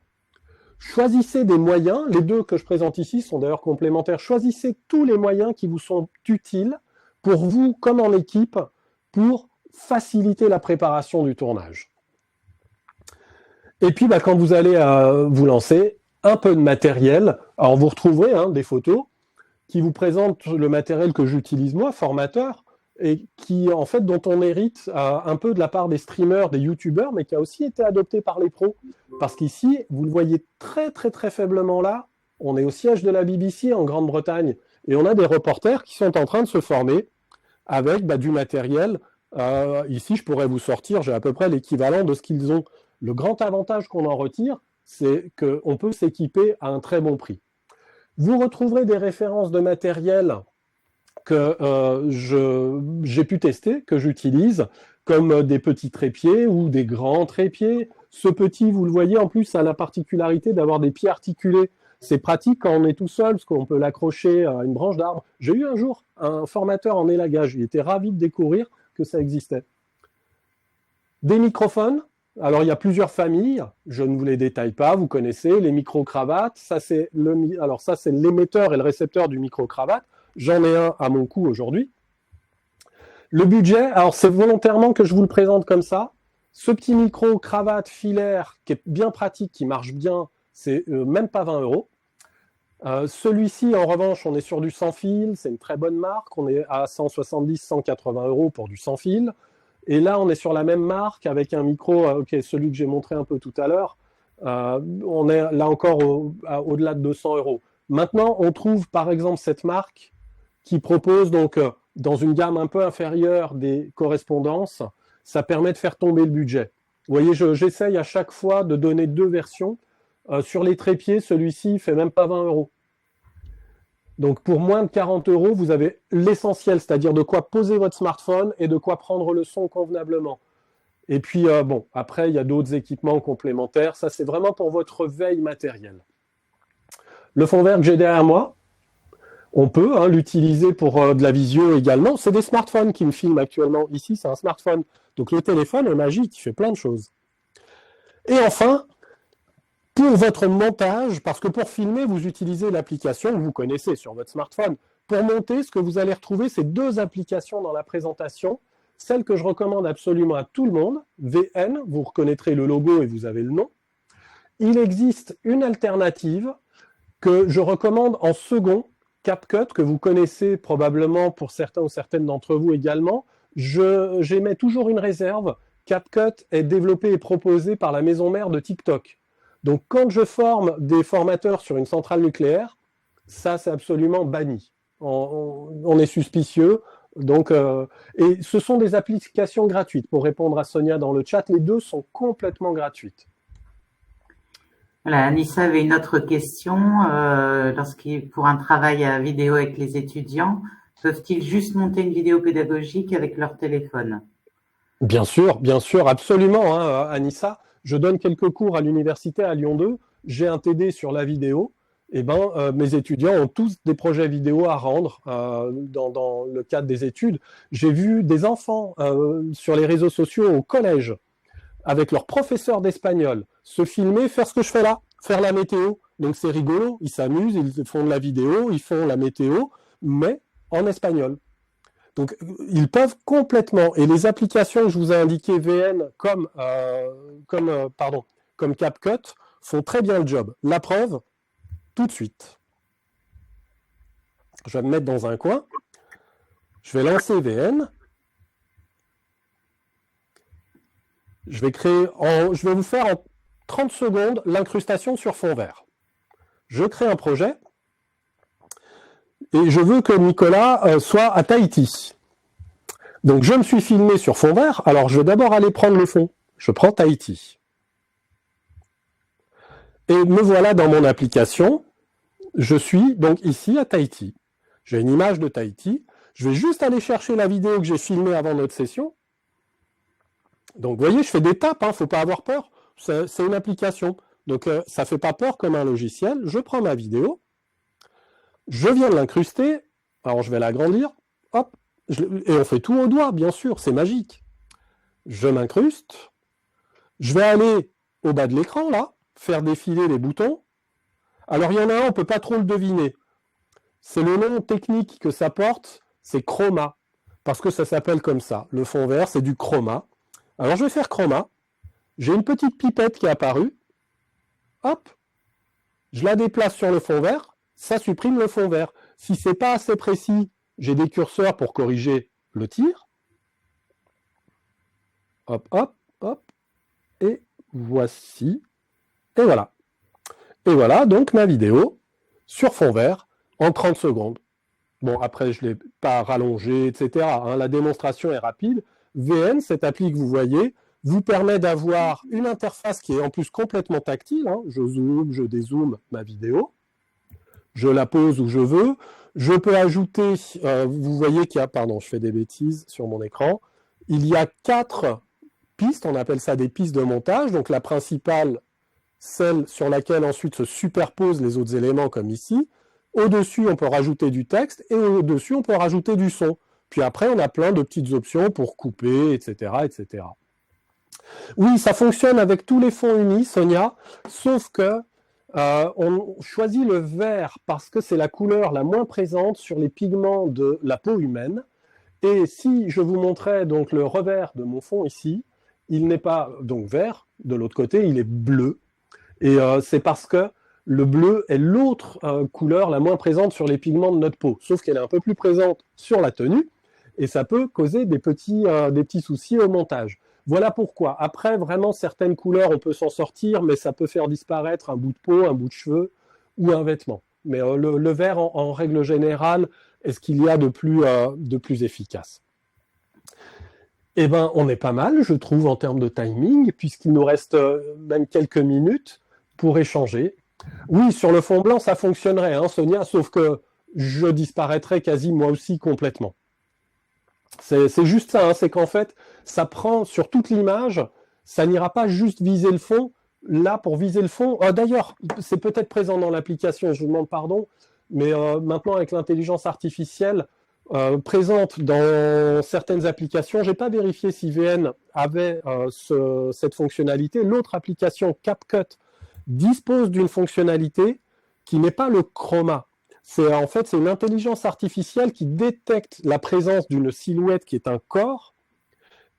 Choisissez des moyens, les 2 que je présente ici sont d'ailleurs complémentaires, choisissez tous les moyens qui vous sont utiles pour vous, comme en équipe, pour faciliter la préparation du tournage. Et puis, quand vous allez vous lancer, un peu de matériel. Alors, vous retrouverez des photos qui vous présentent le matériel que j'utilise moi, formateur, et qui, en fait, dont on hérite un peu de la part des streamers, des youtubeurs, mais qui a aussi été adopté par les pros. Parce qu'ici, vous le voyez très, très, très faiblement là, on est au siège de la BBC en Grande-Bretagne, et on a des reporters qui sont en train de se former avec du matériel. Ici, je pourrais vous sortir, j'ai à peu près l'équivalent de ce qu'ils ont. Le grand avantage qu'on en retire, c'est qu'on peut s'équiper à un très bon prix. Vous retrouverez des références de matériel que j'ai pu tester, que j'utilise, comme des petits trépieds ou des grands trépieds. Ce petit, vous le voyez, en plus, a la particularité d'avoir des pieds articulés. C'est pratique quand on est tout seul, parce qu'on peut l'accrocher à une branche d'arbre. J'ai eu un jour un formateur en élagage, il était ravi de découvrir que ça existait. Des microphones. Alors, il y a plusieurs familles, je ne vous les détaille pas, vous connaissez, les micro-cravates, ça c'est l'émetteur et le récepteur du micro-cravate, j'en ai un à mon cou aujourd'hui. Le budget, alors c'est volontairement que je vous le présente comme ça, ce petit micro-cravate filaire qui est bien pratique, qui marche bien, c'est même pas 20 €. Celui-ci, en revanche, on est sur du sans fil, c'est une très bonne marque, on est à 170-180 € pour du sans fil. Et là, on est sur la même marque avec un micro, celui que j'ai montré un peu tout à l'heure. On est là encore au-delà de 200 €. Maintenant, on trouve par exemple cette marque qui propose donc dans une gamme un peu inférieure des correspondances. Ça permet de faire tomber le budget. Vous voyez, j'essaye à chaque fois de donner 2 versions. Sur les trépieds, celui-ci ne fait même pas 20 €. Donc pour moins de 40 euros, vous avez l'essentiel, c'est-à-dire de quoi poser votre smartphone et de quoi prendre le son convenablement. Et puis, bon, après, il y a d'autres équipements complémentaires. Ça, c'est vraiment pour votre veille matérielle. Le fond vert que j'ai derrière moi, on peut l'utiliser pour de la visio également. C'est des smartphones qui me filment actuellement. Ici, c'est un smartphone. Donc le téléphone est magique, il fait plein de choses. Et enfin, pour votre montage, parce que pour filmer, vous utilisez l'application que vous connaissez sur votre smartphone. Pour monter, ce que vous allez retrouver, c'est 2 applications dans la présentation. Celle que je recommande absolument à tout le monde, VN, vous reconnaîtrez le logo et vous avez le nom. Il existe une alternative que je recommande en second, CapCut, que vous connaissez probablement pour certains ou certaines d'entre vous également. J'émets toujours une réserve. CapCut est développé et proposé par la maison mère de TikTok. Donc quand je forme des formateurs sur une centrale nucléaire, ça c'est absolument banni. On est suspicieux. Donc, et ce sont des applications gratuites. Pour répondre à Sonia dans le chat, les 2 sont complètement gratuites. Voilà, Anissa avait une autre question. Pour un travail à vidéo avec les étudiants, peuvent-ils juste monter une vidéo pédagogique avec leur téléphone? Bien sûr, absolument, Anissa. Je donne quelques cours à l'université à Lyon 2. J'ai un TD sur la vidéo. Mes étudiants ont tous des projets vidéo à rendre dans le cadre des études. J'ai vu des enfants sur les réseaux sociaux au collège avec leur professeur d'espagnol se filmer, faire ce que je fais là, faire la météo. Donc c'est rigolo, ils s'amusent, ils font de la vidéo, ils font la météo, mais en espagnol. Donc ils peuvent complètement, et les applications que je vous ai indiquées, VN comme CapCut, font très bien le job. La preuve, tout de suite. Je vais me mettre dans un coin. Je vais lancer VN. Je vais vous faire en 30 secondes l'incrustation sur fond vert. Je crée un projet et je veux que Nicolas soit à Tahiti. Donc je me suis filmé sur fond vert. Alors je vais d'abord aller prendre le fond. Je prends Tahiti. Et me voilà dans mon application. Je suis donc ici à Tahiti. J'ai une image de Tahiti. Je vais juste aller chercher la vidéo que j'ai filmée avant notre session. Donc vous voyez, je fais des tapes, il ne faut pas avoir peur. C'est une application. Donc ça ne fait pas peur comme un logiciel. Je prends ma vidéo. Je viens de l'incruster. Alors je vais l'agrandir. Hop. Et on fait tout au doigt, bien sûr. C'est magique. Je m'incruste. Je vais aller au bas de l'écran, là, faire défiler les boutons. Alors, il y en a un, on ne peut pas trop le deviner. C'est le nom technique que ça porte, c'est chroma, parce que ça s'appelle comme ça. Le fond vert, c'est du chroma. Alors, je vais faire chroma. J'ai une petite pipette qui est apparue. Hop, je la déplace sur le fond vert, ça supprime le fond vert. Si ce n'est pas assez précis, j'ai des curseurs pour corriger le tir. Hop, hop, hop. Et voici. Et voilà. Et voilà donc ma vidéo sur fond vert en 30 secondes. Bon, après, je ne l'ai pas rallongé, etc. La démonstration est rapide. VN, cette appli que vous voyez, vous permet d'avoir une interface qui est en plus complètement tactile. Je zoome, je dézoome ma vidéo. Je la pose où je veux. Je peux ajouter, vous voyez qu'il y a, pardon, je fais des bêtises sur mon écran. Il y a 4 pistes, on appelle ça des pistes de montage. Donc la principale, celle sur laquelle ensuite se superposent les autres éléments comme ici. Au-dessus, on peut rajouter du texte et au-dessus, on peut rajouter du son. Puis après, on a plein de petites options pour couper, etc., etc. Oui, ça fonctionne avec tous les fonds unis, Sonia, sauf que on choisit le vert parce que c'est la couleur la moins présente sur les pigments de la peau humaine. Et si je vous montrais donc le revers de mon fond ici, il n'est pas donc vert, de l'autre côté, il est bleu. Et c'est parce que le bleu est l'autre couleur la moins présente sur les pigments de notre peau, sauf qu'elle est un peu plus présente sur la tenue, et ça peut causer des petits soucis au montage. Voilà pourquoi. Après, vraiment, certaines couleurs, on peut s'en sortir, mais ça peut faire disparaître un bout de peau, un bout de cheveux ou un vêtement. Mais le vert, en règle générale, est ce qu'il y a de plus efficace. Eh bien, on est pas mal, je trouve, en termes de timing, puisqu'il nous reste même quelques minutes pour échanger. Oui, sur le fond blanc, ça fonctionnerait, Sonia, sauf que je disparaîtrai quasi moi aussi complètement. C'est juste ça, hein, c'est qu'en fait, ça prend sur toute l'image, ça n'ira pas juste viser le fond. Là, pour viser le fond, d'ailleurs, c'est peut-être présent dans l'application, je vous demande pardon, mais maintenant avec l'intelligence artificielle présente dans certaines applications, je n'ai pas vérifié si VN avait cette fonctionnalité. L'autre application, CapCut, dispose d'une fonctionnalité qui n'est pas le chroma. En fait, c'est une intelligence artificielle qui détecte la présence d'une silhouette qui est un corps.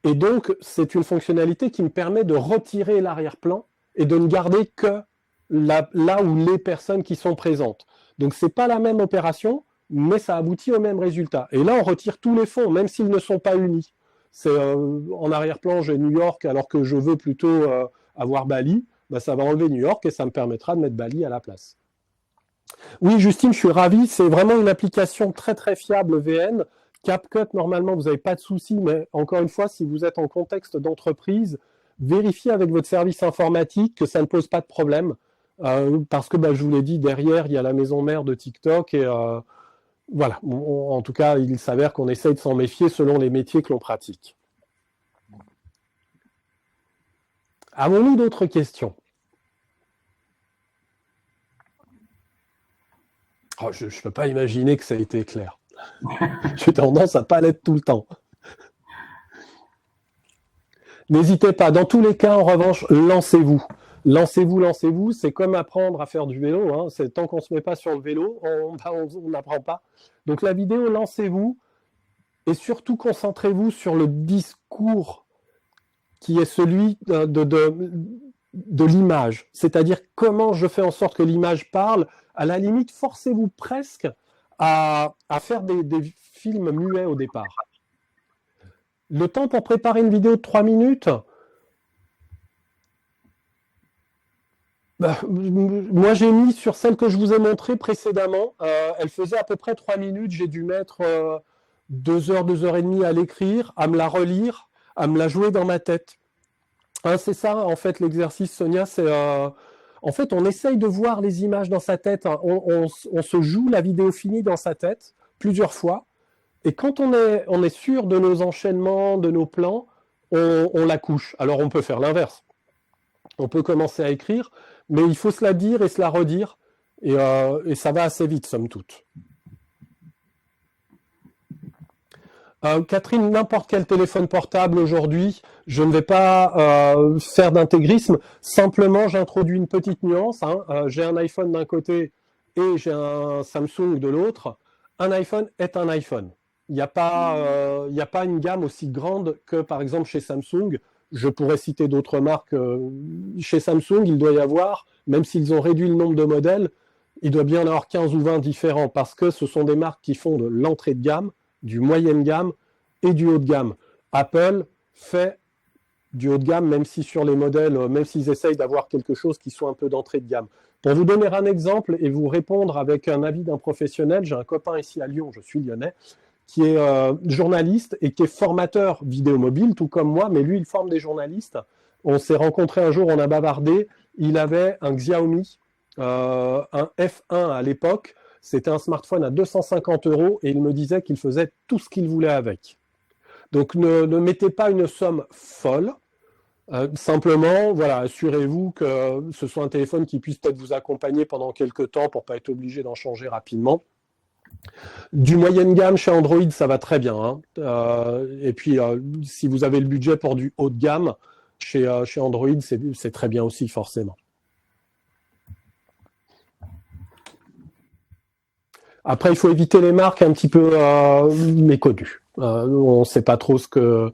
Et donc, c'est une fonctionnalité qui me permet de retirer l'arrière-plan et de ne garder que là où les personnes qui sont présentes. Donc, ce n'est pas la même opération, mais ça aboutit au même résultat. Et là, on retire tous les fonds, même s'ils ne sont pas unis. C'est en arrière-plan, j'ai New York, alors que je veux plutôt avoir Bali. Ben, ça va enlever New York et ça me permettra de mettre Bali à la place. Oui, Justine, je suis ravi. C'est vraiment une application très, très fiable VN. CapCut, normalement, vous n'avez pas de souci, mais encore une fois, si vous êtes en contexte d'entreprise, vérifiez avec votre service informatique que ça ne pose pas de problème. Parce que, je vous l'ai dit, derrière, il y a la maison mère de TikTok. Et voilà, en tout cas, il s'avère qu'on essaye de s'en méfier selon les métiers que l'on pratique. Avons-nous d'autres questions ? Oh, je ne peux pas imaginer que ça ait été clair. J'ai tendance à ne pas l'être tout le temps. N'hésitez pas. Dans tous les cas, en revanche, lancez-vous. Lancez-vous. C'est comme apprendre à faire du vélo. Hein. Tant qu'on ne se met pas sur le vélo, on n'apprend pas. Donc la vidéo, lancez-vous. Et surtout, concentrez-vous sur le discours qui est celui de l'image. C'est-à-dire comment je fais en sorte que l'image parle. À la limite, forcez-vous presque à faire des films muets au départ. Le temps pour préparer une vidéo de 3 minutes, moi j'ai mis sur celle que je vous ai montrée précédemment, elle faisait à peu près 3 minutes, j'ai dû mettre 2 heures, 2 heures et demie à l'écrire, à me la relire, à me la jouer dans ma tête. Hein, c'est ça en fait l'exercice, Sonia, c'est... En fait, on essaye de voir les images dans sa tête. Hein. On se joue la vidéo finie dans sa tête plusieurs fois. Et quand on est sûr de nos enchaînements, de nos plans, on la couche. Alors, on peut faire l'inverse. On peut commencer à écrire, mais il faut se la dire et se la redire. Et ça va assez vite, somme toute. Catherine, n'importe quel téléphone portable aujourd'hui, je ne vais pas faire d'intégrisme, simplement j'introduis une petite nuance. Hein. J'ai un iPhone d'un côté et j'ai un Samsung de l'autre. Un iPhone est un iPhone. Il n'y a pas une gamme aussi grande que par exemple chez Samsung. Je pourrais citer d'autres marques. Chez Samsung, il doit y avoir, même s'ils ont réduit le nombre de modèles, il doit bien y en avoir 15 ou 20 différents parce que ce sont des marques qui font de l'entrée de gamme, du moyenne gamme et du haut de gamme. Apple fait du haut de gamme, même si sur les modèles, même s'ils essayent d'avoir quelque chose qui soit un peu d'entrée de gamme. Pour vous donner un exemple et vous répondre avec un avis d'un professionnel, j'ai un copain ici à Lyon, je suis lyonnais, qui est journaliste et qui est formateur vidéo mobile, tout comme moi, mais lui, il forme des journalistes. On s'est rencontrés un jour, on a bavardé, il avait un Xiaomi, un F1 à l'époque. C'était un smartphone à 250 € et il me disait qu'il faisait tout ce qu'il voulait avec. Donc ne mettez pas une somme folle. Simplement, voilà, assurez-vous que ce soit un téléphone qui puisse peut-être vous accompagner pendant quelques temps pour ne pas être obligé d'en changer rapidement. Du moyenne gamme chez Android, ça va très bien. Hein. Et puis, si vous avez le budget pour du haut de gamme, chez Android, c'est très bien aussi, forcément. Après, il faut éviter les marques un petit peu méconnues. On ne sait pas trop ce qu'il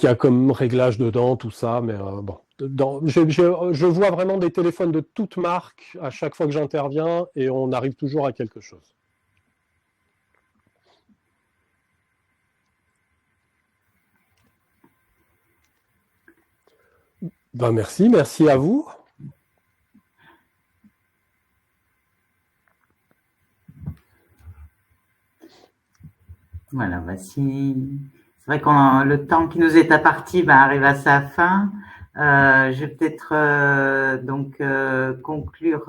y a comme réglage dedans, tout ça, mais bon. Je vois vraiment des téléphones de toutes marques à chaque fois que j'interviens et on arrive toujours à quelque chose. Ben merci à vous. Voilà, c'est vrai que le temps qui nous est imparti arrive à sa fin. Je vais peut-être conclure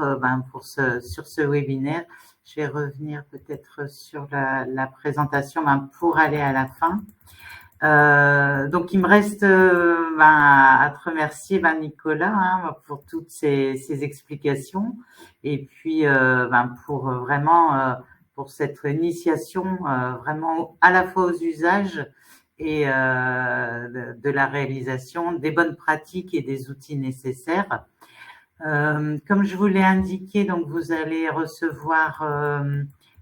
sur ce webinaire. Je vais revenir peut-être sur la présentation pour aller à la fin. Donc, il me reste à te remercier, Nicolas, pour toutes ces explications et puis pour vraiment pour cette initiation vraiment à la fois aux usages et de la réalisation des bonnes pratiques et des outils nécessaires. Comme je vous l'ai indiqué, donc vous allez recevoir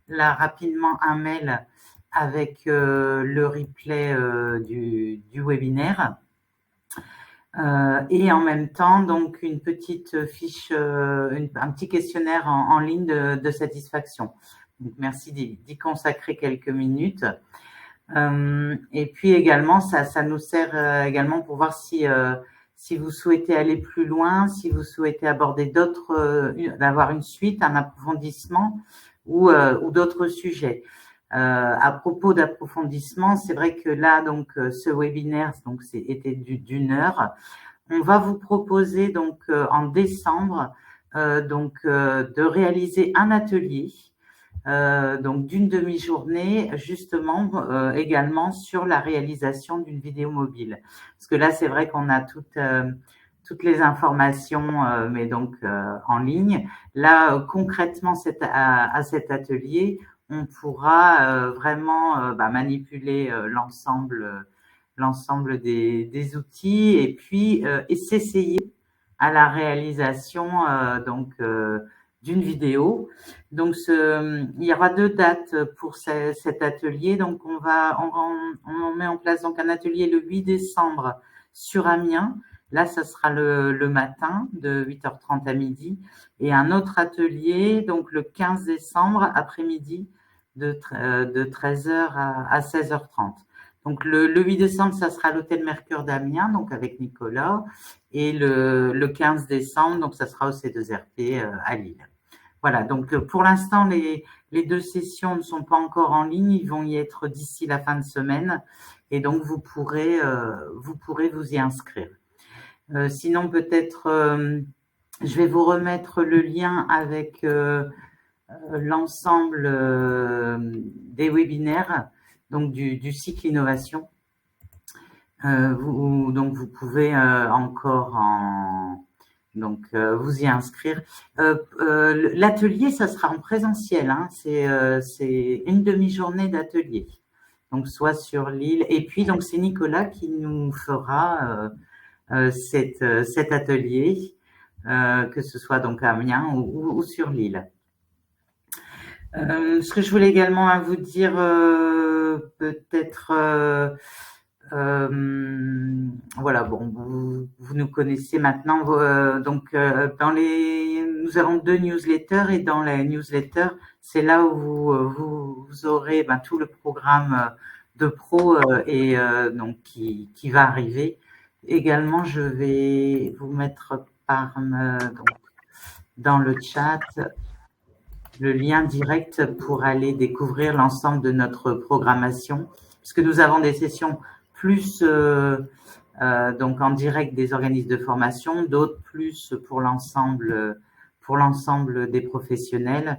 là rapidement un mail avec le replay du webinaire et en même temps donc une petite fiche, un petit questionnaire en ligne de satisfaction. Donc merci d'y consacrer quelques minutes. Et puis également, ça nous sert également pour voir si vous souhaitez aller plus loin, si vous souhaitez aborder d'avoir une suite, un approfondissement ou d'autres sujets. À propos d'approfondissement, c'est vrai que là, donc, ce webinaire, donc, était d'une heure. On va vous proposer donc en décembre, de réaliser un atelier. Donc d'une demi-journée justement également sur la réalisation d'une vidéo mobile. Parce que là, c'est vrai qu'on a toutes les informations, mais donc en ligne. Là, concrètement, à cet atelier, on pourra vraiment manipuler l'ensemble des outils et puis s'essayer à la réalisation d'une vidéo. Donc, il y aura 2 dates pour cet atelier. Donc, on met en place donc un atelier le 8 décembre sur Amiens. Là, ça sera le matin de 8h30 à midi. Et un autre atelier, donc le 15 décembre après-midi de 13h à 16h30. Donc, le 8 décembre, ça sera à l'hôtel Mercure d'Amiens, donc avec Nicolas. Et le 15 décembre, donc ça sera au C2RP à Lille. Voilà, donc pour l'instant, les 2 sessions ne sont pas encore en ligne, ils vont y être d'ici la fin de semaine et donc vous pourrez vous y inscrire. Sinon, peut-être, je vais vous remettre le lien avec l'ensemble des webinaires donc du cycle innovation. Donc vous pouvez encore vous y inscrire. L'atelier, ça sera en présentiel, hein, c'est une demi-journée d'atelier. Donc soit sur Lille, et puis donc c'est Nicolas qui nous fera cet atelier, que ce soit donc à Amiens ou sur Lille. Ce que je voulais également vous dire, peut-être voilà, bon, vous nous connaissez maintenant. Nous avons 2 newsletters et dans les newsletters, c'est là où vous aurez tout le programme de pro donc qui va arriver. Également, je vais vous mettre dans le chat le lien direct pour aller découvrir l'ensemble de notre programmation, puisque nous avons des sessions plus donc en direct des organismes de formation, d'autres plus pour l'ensemble des professionnels.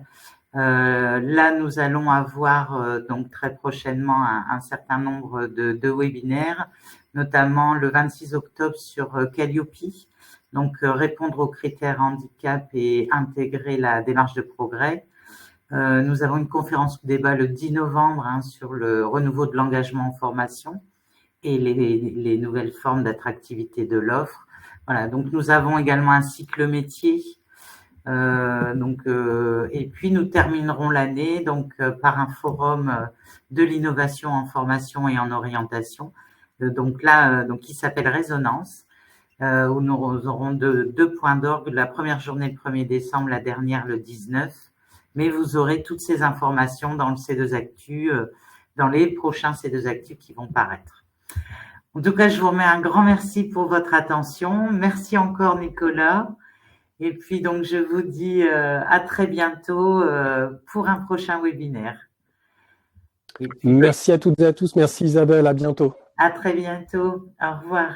Là, nous allons avoir donc très prochainement un certain nombre de webinaires, notamment le 26 octobre sur Calliope, donc répondre aux critères handicap et intégrer la démarche de progrès. Nous avons une conférence débat le 10 novembre sur le renouveau de l'engagement en formation et les nouvelles formes d'attractivité de l'offre. Voilà, donc nous avons également un cycle métier. Et puis nous terminerons l'année par un forum de l'innovation en formation et en orientation. Qui s'appelle Résonance, où nous aurons 2 points d'orgue, la première journée le 1er décembre, la dernière le 19. Mais vous aurez toutes ces informations dans le C2 Actu, dans les prochains C2 Actu qui vont paraître. En tout cas, je vous remets un grand merci pour votre attention. Merci encore, Nicolas. Et puis, donc, je vous dis à très bientôt pour un prochain webinaire. Merci à toutes et à tous. Merci Isabelle. À bientôt. À très bientôt. Au revoir.